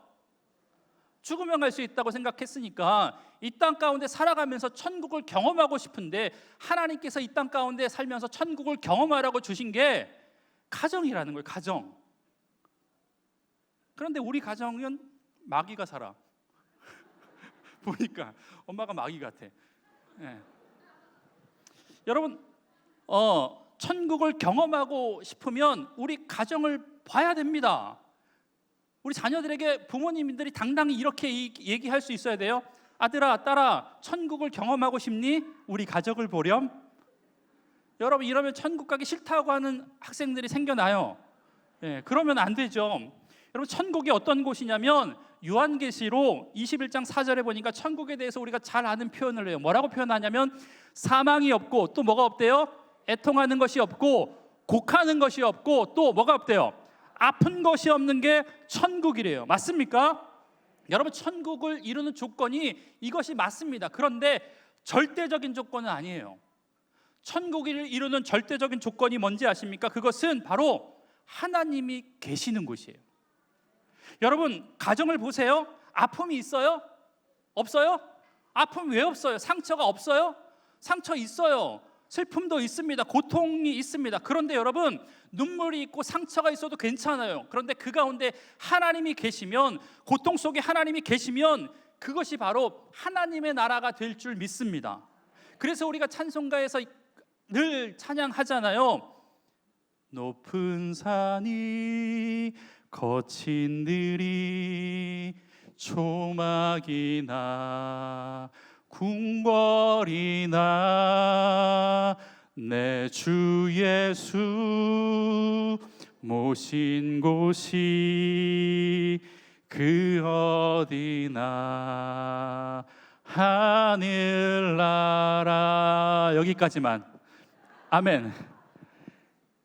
죽으면 갈 수 있다고 생각했으니까 이 땅 가운데 살아가면서 천국을 경험하고 싶은데 하나님께서 이 땅 가운데 살면서 천국을 경험하라고 주신 게 가정이라는 거예요. 가정. 그런데 우리 가정은 마귀가 살아. 보니까 엄마가 마귀 같아. 예. 여러분, 천국을 경험하고 싶으면 우리 가정을 봐야 됩니다. 우리 자녀들에게 부모님들이 당당히 이렇게 얘기할 수 있어야 돼요. 아들아, 딸아, 천국을 경험하고 싶니? 우리 가족을 보렴. 여러분, 이러면 천국 가기 싫다고 하는 학생들이 생겨나요. 예, 그러면 안 되죠. 여러분, 천국이 어떤 곳이냐면 요한계시록 21장 4절에 보니까 천국에 대해서 우리가 잘 아는 표현을 해요. 뭐라고 표현하냐면 사망이 없고 또 뭐가 없대요? 애통하는 것이 없고 곡하는 것이 없고 또 뭐가 없대요? 아픈 것이 없는 게 천국이래요. 맞습니까? 여러분, 천국을 이루는 조건이 이것이 맞습니다. 그런데 절대적인 조건은 아니에요. 천국을 이루는 절대적인 조건이 뭔지 아십니까? 그것은 바로 하나님이 계시는 곳이에요. 여러분, 가정을 보세요. 아픔이 있어요? 없어요? 아픔 왜 없어요? 상처가 없어요? 상처 있어요. 슬픔도 있습니다. 고통이 있습니다. 그런데 여러분, 눈물이 있고 상처가 있어도 괜찮아요. 그런데 그 가운데 하나님이 계시면, 고통 속에 하나님이 계시면 그것이 바로 하나님의 나라가 될 줄 믿습니다. 그래서 우리가 찬송가에서 늘 찬양하잖아요. 높은 산이 거친 들이 초막이나 궁궐이나 내 주 예수 모신 곳이 그 어디나 하늘나라. 여기까지만. 아멘.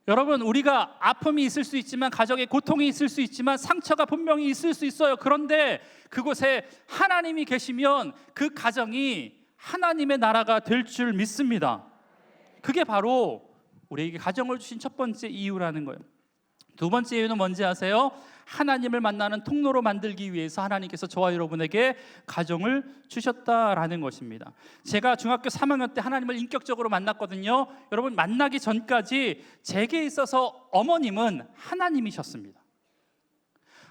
여러분, 우리가 아픔이 있을 수 있지만, 가정에 고통이 있을 수 있지만, 상처가 분명히 있을 수 있어요. 그런데 그곳에 하나님이 계시면 그 가정이 하나님의 나라가 될 줄 믿습니다. 그게 바로 우리에게 가정을 주신 첫 번째 이유라는 거예요. 두 번째 이유는 뭔지 아세요? 하나님을 만나는 통로로 만들기 위해서 하나님께서 저와 여러분에게 가정을 주셨다라는 것입니다. 제가 중학교 3학년 때 하나님을 인격적으로 만났거든요. 여러분, 만나기 전까지 제게 있어서 어머님은 하나님이셨습니다.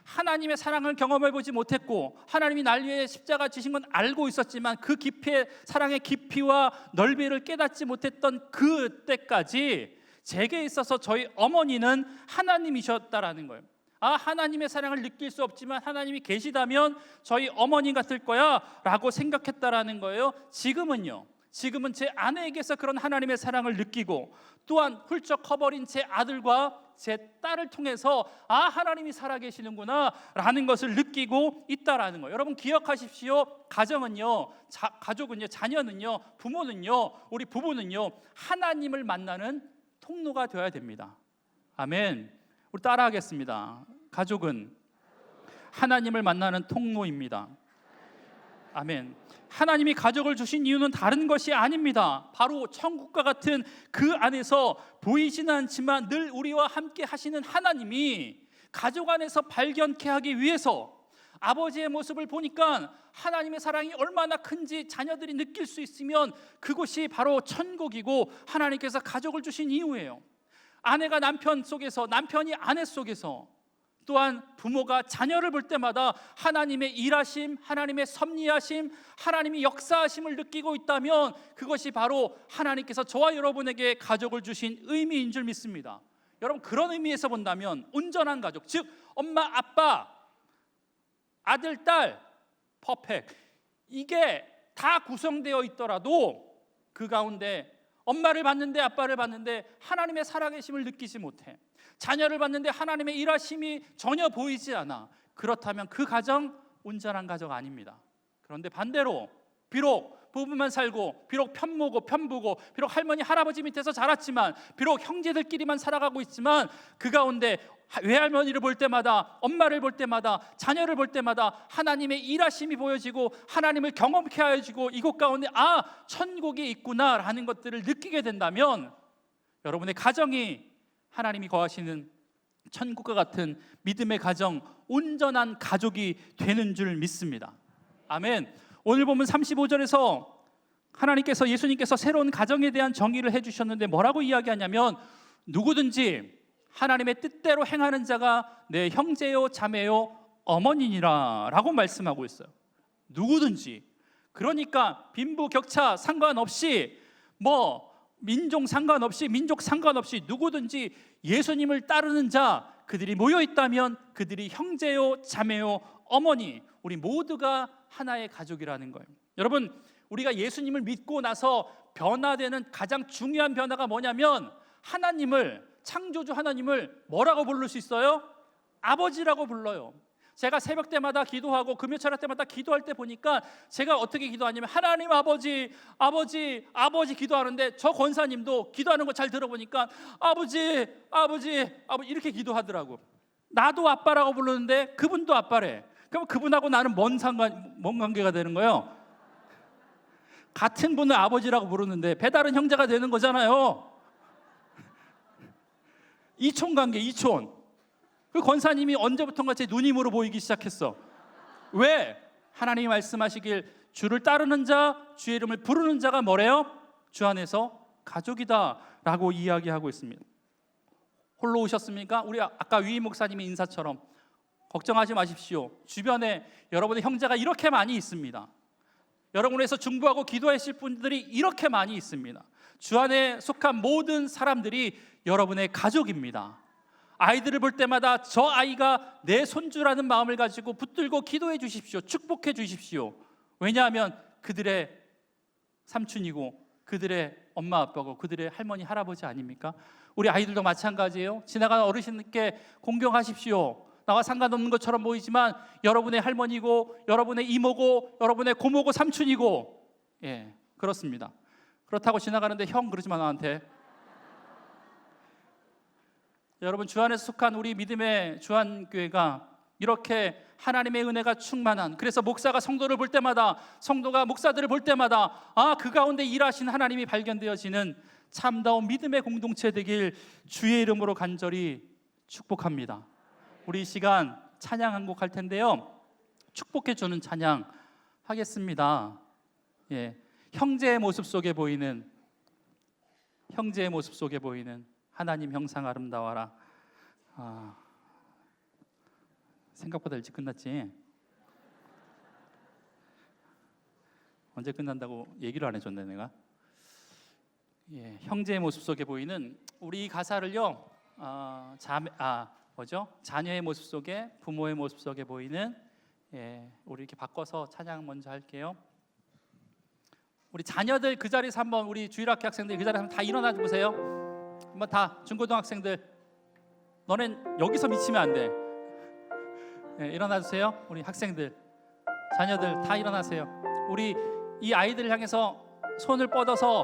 하나님의 사랑을 경험해보지 못했고 하나님이 날 위해 십자가 지신 건 알고 있었지만 그 깊이의 사랑의 깊이와 넓이를 깨닫지 못했던 그때까지 제게 있어서 저희 어머니는 하나님이셨다라는 거예요. 하나님의 사랑을 느낄 수 없지만 하나님이 계시다면 저희 어머니 같을 거야 라고 생각했다라는 거예요. 지금은 제 아내에게서 그런 하나님의 사랑을 느끼고 또한 훌쩍 커버린 제 아들과 제 딸을 통해서 하나님이 살아계시는구나 라는 것을 느끼고 있다라는 거예요. 여러분, 기억하십시오. 가정은요, 가족은요, 자녀는요, 부모는요, 우리 부부는요, 하나님을 만나는 통로가 되어야 됩니다. 아멘. 우리 따라하겠습니다. 가족은 하나님을 만나는 통로입니다. 아멘. 하나님이 가족을 주신 이유는 다른 것이 아닙니다. 바로 천국과 같은 그 안에서 보이지는 않지만 늘 우리와 함께 하시는 하나님이 가족 안에서 발견케 하기 위해서 아버지의 모습을 보니까 하나님의 사랑이 얼마나 큰지 자녀들이 느낄 수 있으면 그곳이 바로 천국이고 하나님께서 가족을 주신 이유예요. 아내가 남편 속에서, 남편이 아내 속에서, 또한 부모가 자녀를 볼 때마다 하나님의 일하심, 하나님의 섭리하심, 하나님의 역사하심을 느끼고 있다면 그것이 바로 하나님께서 저와 여러분에게 가족을 주신 의미인 줄 믿습니다. 여러분, 그런 의미에서 본다면 온전한 가족, 즉 엄마, 아빠, 아들, 딸, 퍼펙트, 이게 다 구성되어 있더라도 그 가운데 엄마를 봤는데 아빠를 봤는데 하나님의 살아계심을 느끼지 못해, 자녀를 봤는데 하나님의 일하심이 전혀 보이지 않아. 그렇다면 그 가정 온전한 가정 아닙니다. 그런데 반대로 비록 부부만 살고, 비록 편부고, 비록 할머니 할아버지 밑에서 자랐지만, 비록 형제들끼리만 살아가고 있지만 그 가운데 외할머니를 볼 때마다, 엄마를 볼 때마다, 자녀를 볼 때마다 하나님의 일하심이 보여지고 하나님을 경험케 하여지고 이곳 가운데 천국이 있구나라는 것들을 느끼게 된다면 여러분의 가정이 하나님이 거하시는 천국과 같은 믿음의 가정, 온전한 가족이 되는 줄 믿습니다. 아멘. 오늘 보면 35절에서 하나님께서, 예수님께서 새로운 가정에 대한 정의를 해주셨는데 뭐라고 이야기하냐면 누구든지 하나님의 뜻대로 행하는 자가 내 형제요 자매요 어머니니라 라고 말씀하고 있어요. 누구든지. 그러니까 빈부격차 상관없이, 민족 상관없이 누구든지 예수님을 따르는 자, 그들이 모여 있다면 그들이 형제요 자매요 어머니, 우리 모두가 하나의 가족이라는 거예요. 여러분, 우리가 예수님을 믿고 나서 변화되는 가장 중요한 변화가 뭐냐면 하나님을, 창조주 하나님을 뭐라고 부를 수 있어요? 아버지라고 불러요. 제가 새벽 때마다 기도하고 금요철학 때마다 기도할 때 보니까 제가 어떻게 기도하냐면 하나님 아버지 기도하는데 저 권사님도 기도하는 거 잘 들어보니까 아버지 이렇게 기도하더라고. 나도 아빠라고 부르는데 그분도 아빠래. 그럼 그분하고 나는 뭔 관계가 되는 거예요? 같은 분을 아버지라고 부르는데 배다른 형제가 되는 거잖아요. 이촌 관계, 이촌. 그 권사님이 언제부턴가 제 누님으로 보이기 시작했어. 왜? 하나님이 말씀하시길 주를 따르는 자, 주의 이름을 부르는 자가 뭐래요? 주 안에서 가족이다 라고 이야기하고 있습니다. 홀로 오셨습니까? 우리 아까 위임 목사님의 인사처럼 걱정하지 마십시오. 주변에 여러분의 형제가 이렇게 많이 있습니다. 여러분에서 중보하고 기도하실 분들이 이렇게 많이 있습니다. 주 안에 속한 모든 사람들이 여러분의 가족입니다. 아이들을 볼 때마다 저 아이가 내 손주라는 마음을 가지고 붙들고 기도해 주십시오. 축복해 주십시오. 왜냐하면 그들의 삼촌이고 그들의 엄마 아빠고 그들의 할머니 할아버지 아닙니까? 우리 아이들도 마찬가지예요. 지나가는 어르신께 공경하십시오. 나와 상관없는 것처럼 보이지만 여러분의 할머니고 여러분의 이모고 여러분의 고모고 삼촌이고, 예, 그렇습니다. 그렇다고 지나가는데 형 그러지 마 나한테. 여러분, 주 안에서 속한 우리 믿음의 주안교회가 이렇게 하나님의 은혜가 충만한, 그래서 목사가 성도를 볼 때마다, 성도가 목사들을 볼 때마다 그 가운데 일하신 하나님이 발견되어지는 참다운 믿음의 공동체 되길 주의 이름으로 간절히 축복합니다. 우리 이 시간 찬양 한 곡 할 텐데요, 축복해 주는 찬양 하겠습니다. 형제의 모습 속에 보이는 하나님 형상 아름다워라. 생각보다 일찍 끝났지. 언제 끝난다고 얘기를 안 해줬네 내가. 형제의 모습 속에 보이는, 우리 이 가사를요, 자녀의 모습 속에, 부모의 모습 속에 보이는, 우리 이렇게 바꿔서 찬양 먼저 할게요. 우리 자녀들 그 자리에서 한번, 우리 주일학교 학생들 그 자리에서 한번 다 일어나 보세요. 한번 다, 중고등학생들 너넨 여기서 미치면 안 돼. 일어나 주세요. 우리 학생들, 자녀들 다 일어나세요. 우리 이 아이들을 향해서 손을 뻗어서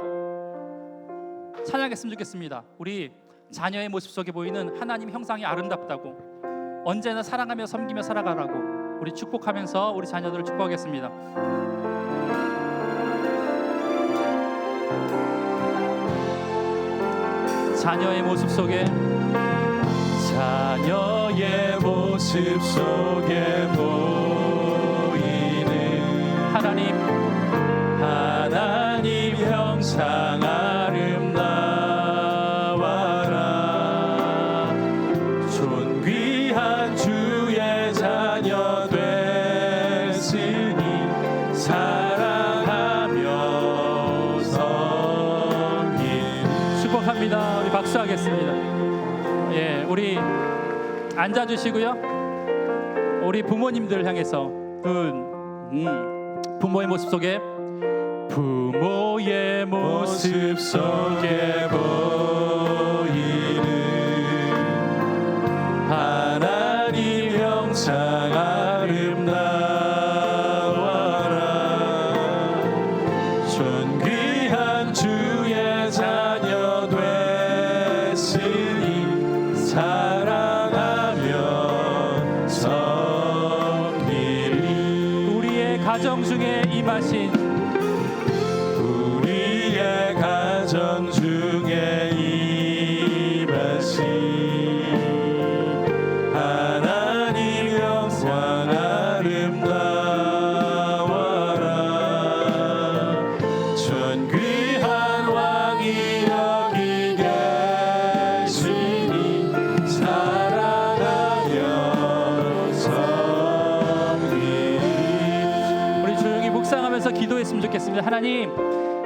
찬양했으면 좋겠습니다. 우리 자녀의 모습 속에 보이는 하나님 형상이 아름답다고, 언제나 사랑하며 섬기며 살아가라고 우리 축복하면서 우리 자녀들을 축복하겠습니다. 자녀의 모습 속에, 자녀의 모습 속에 보이는 하나님 형상 아름다워라. 존귀한 주의 자녀 됐으니 사랑하며 섬기는. 축복합니다. 우리 박수하겠습니다. 우리 앉아주시고요. 우리 부모님들 향해서 부모의 모습 속에, 부모의 모습 속에 보이는 하나님 형상 아름다워라. 존귀한 주의 자녀 됐으니 사랑하며 섬기리. 우리의 가정 중에 임하신, 우리의 가정 중에 임하신 하나님 형상 아름다워라. 존귀한 왕이 여기 계시니 사랑하며 섬기리. 우리 조용히 묵상하면서 기도했으면 좋겠습니다. 하나님,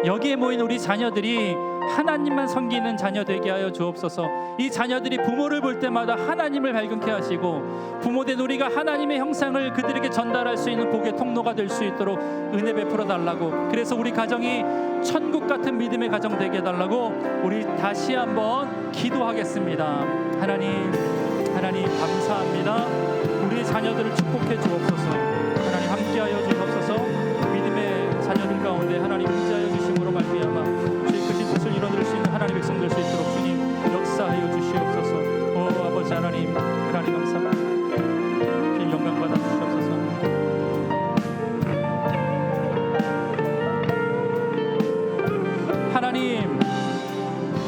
여기에 모인 우리 자녀들이 하나님만 섬기는 자녀 되게 하여 주옵소서. 이 자녀들이 부모를 볼 때마다 하나님을 발견케 하시고, 부모된 우리가 하나님의 형상을 그들에게 전달할 수 있는 복의 통로가 될 수 있도록 은혜 베풀어 달라고, 그래서 우리 가정이 천국 같은 믿음의 가정 되게 해달라고 우리 다시 한번 기도하겠습니다. 하나님 감사합니다. 우리의 자녀들을 축복해 주옵소서. 하나님 함께하여 주옵소서. 믿음의 자녀들 가운데 하나님 임재하여 주심으로 말미암아 주의 크신 뜻을 이뤄낼 수 있는 하나님의 백성 될 수 있도록 주님 역사하여 주시옵소서. 오 아버지 하나님 감사합니다. 주님 영광 받아 주시옵소서. 하나님,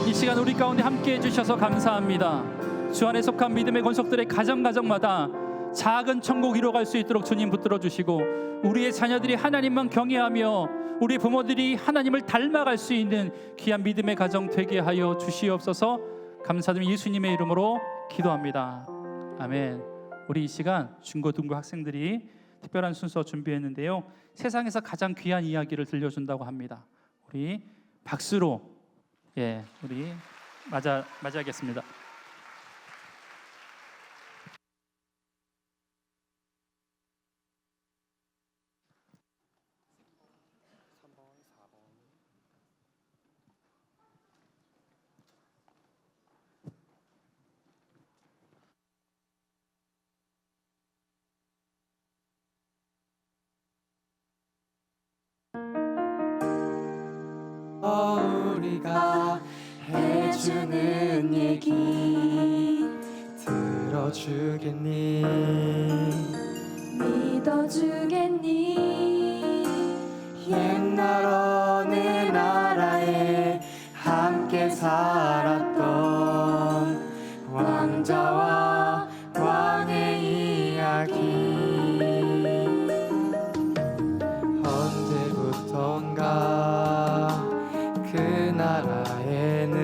이 시간 우리 가운데 함께해 주셔서 감사합니다. 주 안에 속한 믿음의 권속들의 가정마다 작은 천국 이뤄갈 수 있도록 주님 붙들어 주시고, 우리의 자녀들이 하나님만 경외하며 우리 부모들이 하나님을 닮아갈 수 있는 귀한 믿음의 가정 되게 하여 주시옵소서. 감사드리며 예수님의 이름으로 기도합니다. 아멘. 우리 이 시간 중고등부 학생들이 특별한 순서 준비했는데요, 세상에서 가장 귀한 이야기를 들려준다고 합니다. 우리 박수로 우리 맞이하겠습니다. 우리가 해주는 얘기 들어주겠니? 믿어주겠니? 옛날 어느 나라에 함께 살았던 왕자와 왕의 이야기. 언제부턴가 그 나라에는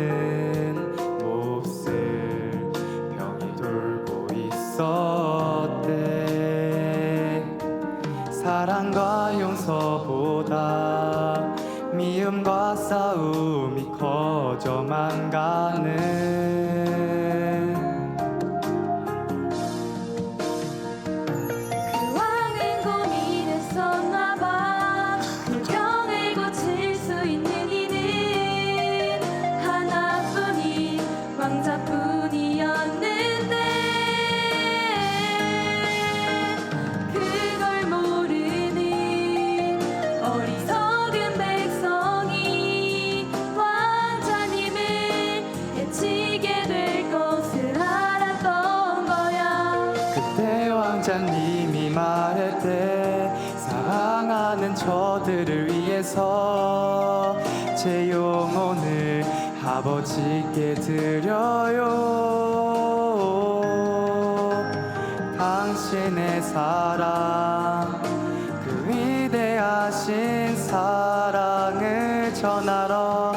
몹쓸 병이 돌고 있었대. 사랑과 용서보다 미움과 싸움이 커져만 가는 그 왕은 고민했었나봐. 그 병을 고칠 수 있는 이는 하나뿐인 왕자뿐이었는데 그걸 모르는 어리석은 백성이 왕자님을 해치게 될 것을 알았던 거야. 그때 왕자님이 말했대. 사랑하는 저들을 위해서 제 영혼을 아버지께 드려요. 당신의 사랑, 그 위대하신 사랑을 전하러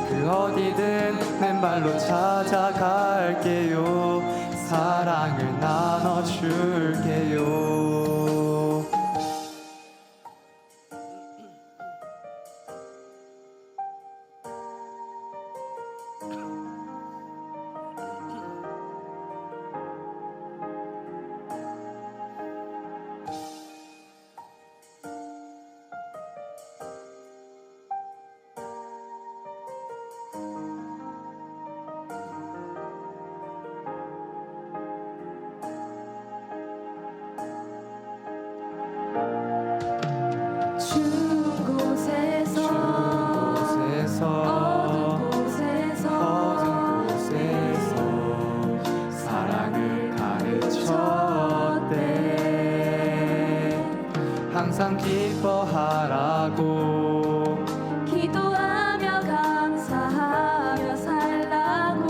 그 어디든 맨발로 찾아갈게요. 사랑을 나눠줄게요. 추운 곳에서 어두운 곳에서 사랑을 가르쳤대. 항상 기뻐하라고 기도하며 감사하며 살라고.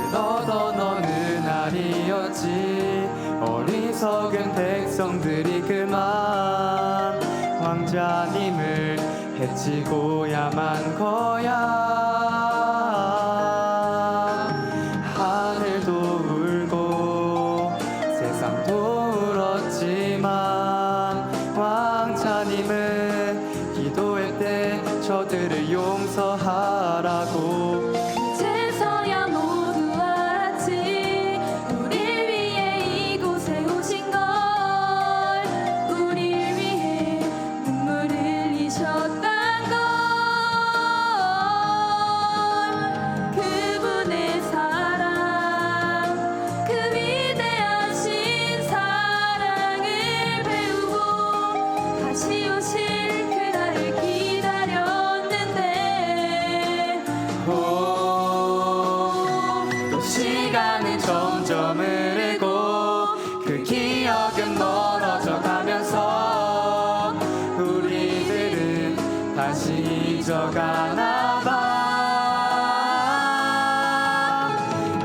그러던 어느 날이었지. 어리석은 백성들이 그만 왕자님을 해치고야만 거야. 하늘도 울고 세상도 울었지만 왕자님은 기도했대. 저들을 용서하라고. 그제서야 모두 알았지. 우릴 위해 이곳에 오신 걸. 우릴 위해 눈물 흘리셨단 걸. 그분의 사랑, 그 위대하신 사랑을 배우고 다시 오실 그날을 기다렸는데 또 시간은 점점 흐르고 그 기억은 멀어져 가면서 우리들은 다시 잊어가나 봐.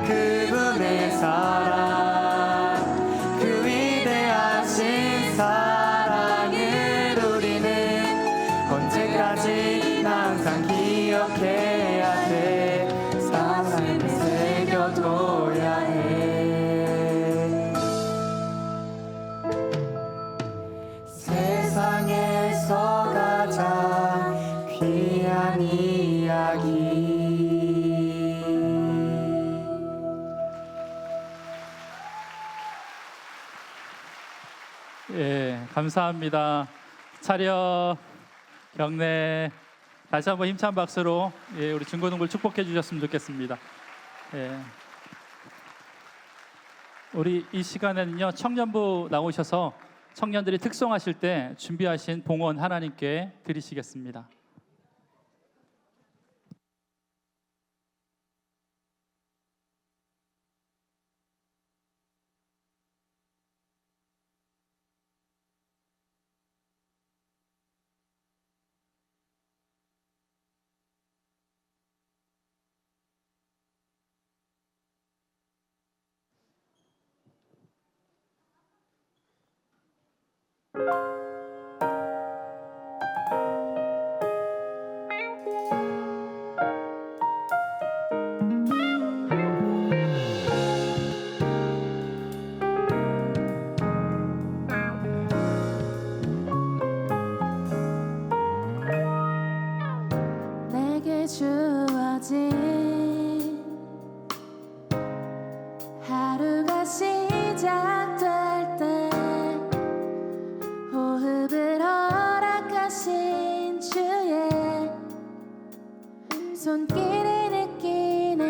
그분의 사랑, 그 위대하신 사랑을 우리는 언제까지나 항상 기억해야 돼. 사랑을 새겨둬야 해. 세상에서 가장 귀한 이야기. 예, 감사합니다. 차렷, 경례. 다시 한번 힘찬 박수로 우리 중고등부를 축복해 주셨으면 좋겠습니다. 예. 우리 이 시간에는요 청년부 나오셔서 청년들이 특송하실 때 준비하신 봉헌 하나님께 드리시겠습니다. 내게 주어진 하루가 시작될 때 호흡을 허락하신 주의 손길을 느끼네.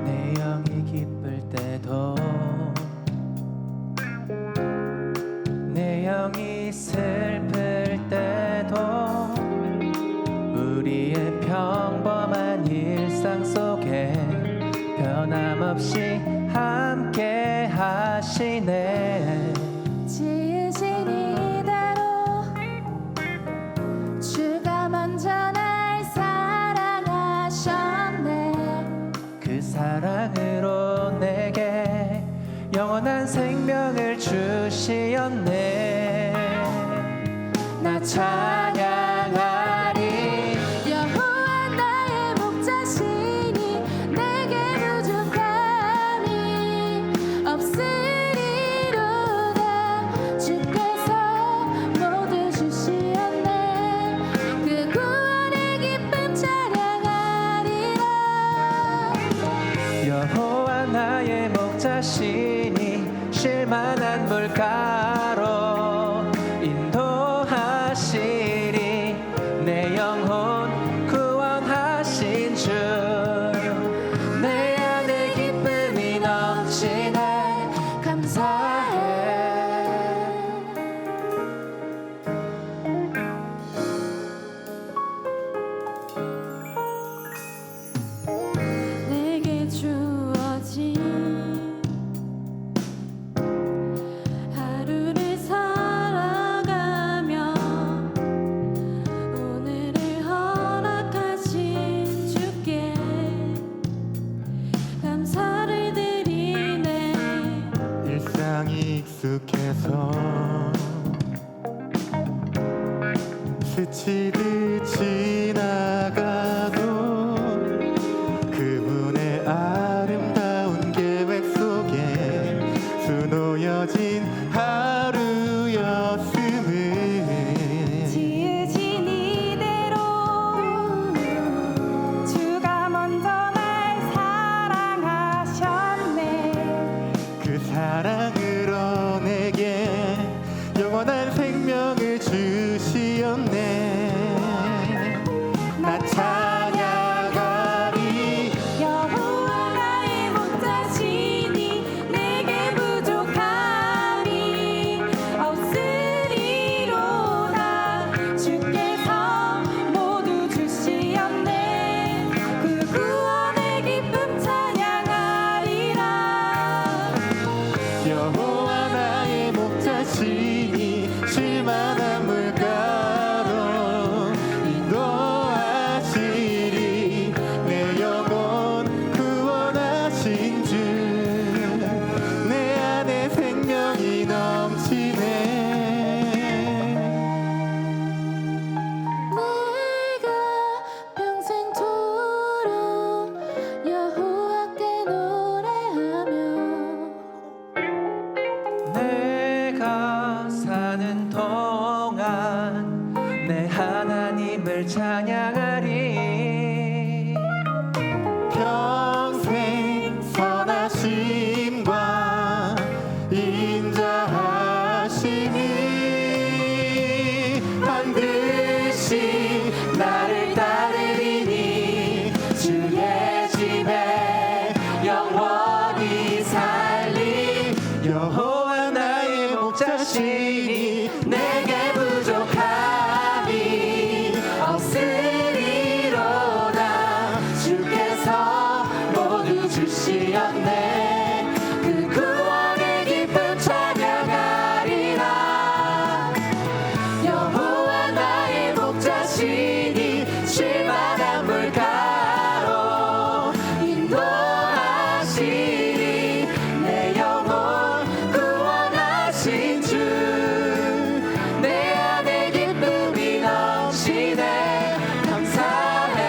내 영이 기쁠 때도 내 영이 슬플 때도 우리의 평범한 일상 속에 변함없이 함께 하시네. 지으신 이대로 주가 먼저 날 사랑하셨네. 그 사랑으로 내게 영원한 생명을 주시었네. 나 찬양하리. 여호와 나의 목자시니 내게 부족함이 없으리로다. 주께서 모두 주시었네. 그 구원의 기쁨 찬양하리라. 여호와 나의 목자시니 쉴만한 물가로 인도하시리. 내 영혼 구원하신 주 내 안에 기쁨이 넘치네. 감사해. 내게 주어진 하루를 살아가며 오늘을 허락하신 주께 감사를 드리네. 일상이 익숙해서 스치듯 지나가도 그분의 아름다운 계획 속에 수놓여진 하루였음을 지으신 이대로 주가 먼저 날 사랑하셨네. 그 사랑으로 내게 영원한 생명을 주시었네. 나 찬양하리. 여호와 나의 목자시니 내게 부족함이 없으리로다. 주께서 모두 주시었네. 그 구원의 기쁨 찬양하리라. 여호와 나의 목자시니 쉴만한 물가로 인도하시리. 내 영혼 구원하신 주 내 안에 생명이 넘치네. 내가 평생토록 여호와께 노래하며 내가 사는 동안 내 하나님을 찬양하리. 평생 선하심과 인자하심이 반드시 나를 따르리니 주의 집에 영원히 살리. 여호와 나의 목자시니 내게 부족함이 없으리로다. 주께서 모두 주시었네. 그 구원의 기쁨 찬양하리라. 여호와 나의 목자시니 쉴만한 물가로 인도하시리. 내 영혼 구원하신 주 내 안에 기쁨이 넘치네. 감사해.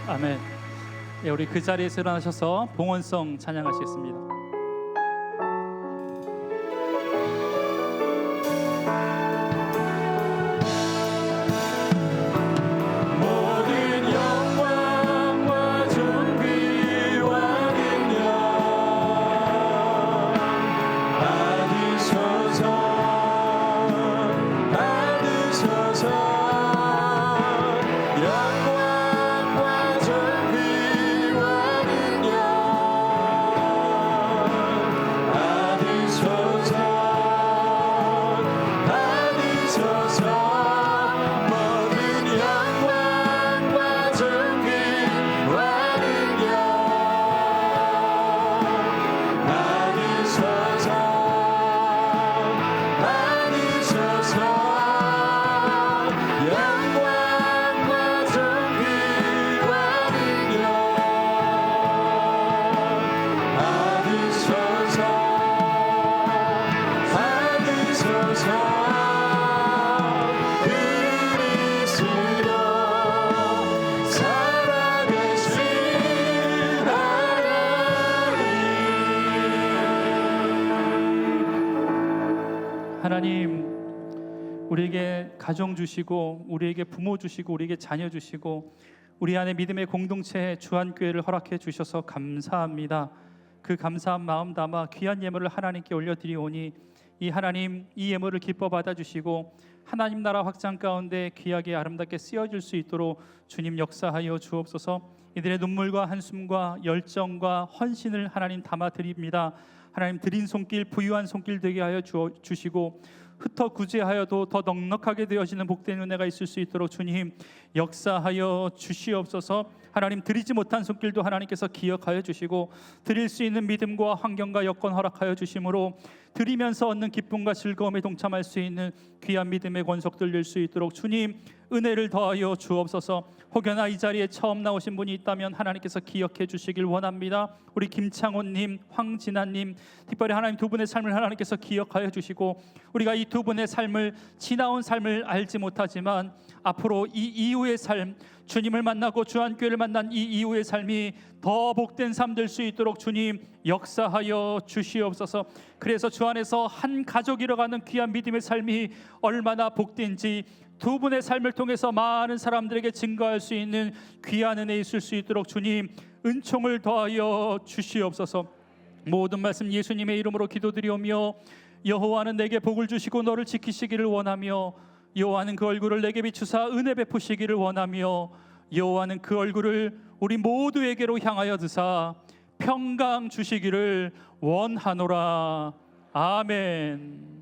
아멘. 예, 우리 그 자리에서 일어나셔서 봉헌성 찬양하시겠습니다. 하나님, 우리에게 가정 주시고 우리에게 부모 주시고 우리에게 자녀 주시고 우리 안에 믿음의 공동체 주한교회를 허락해 주셔서 감사합니다. 그 감사한 마음 담아 귀한 예물을 하나님께 올려드리오니 이 하나님 이 예물을 기뻐 받아주시고 하나님 나라 확장 가운데 귀하게 아름답게 쓰여질 수 있도록 주님 역사하여 주옵소서. 이들의 눈물과 한숨과 열정과 헌신을 하나님 담아드립니다. 하나님 드린 손길 부유한 손길 되게 하여 주시고 흩어 구제하여도 더 넉넉하게 되어지는 복된 은혜가 있을 수 있도록 주님 역사하여 주시옵소서. 하나님 드리지 못한 손길도 하나님께서 기억하여 주시고 드릴 수 있는 믿음과 환경과 여건 허락하여 주심으로 드리면서 얻는 기쁨과 즐거움에 동참할 수 있는 귀한 믿음의 권속들 낼 수 있도록 주님 은혜를 더하여 주옵소서. 혹여나 이 자리에 처음 나오신 분이 있다면 하나님께서 기억해 주시길 원합니다. 우리 김창호님, 황진아님 특별히 하나님 두 분의 삶을 하나님께서 기억하여 주시고 우리가 이 두 분의 삶을 지나온 삶을 알지 못하지만 앞으로 이 이후의 삶 주님을 만나고 주한교회를 만난 이 이후의 삶이 더 복된 삶 될 수 있도록 주님 역사하여 주시옵소서. 그래서 주 안에서 한 가족이 이뤄가는 귀한 믿음의 삶이 얼마나 복된지 두 분의 삶을 통해서 많은 사람들에게 증거할 수 있는 귀한 은혜 있을 수 있도록 주님 은총을 더하여 주시옵소서. 모든 말씀 예수님의 이름으로 기도드리오며 여호와는 내게 복을 주시고 너를 지키시기를 원하며 여호와는 그 얼굴을 내게 비추사 은혜 베푸시기를 원하며 여호와는 그 얼굴을 우리 모두에게로 향하여 드사 평강 주시기를 원하노라. 아멘.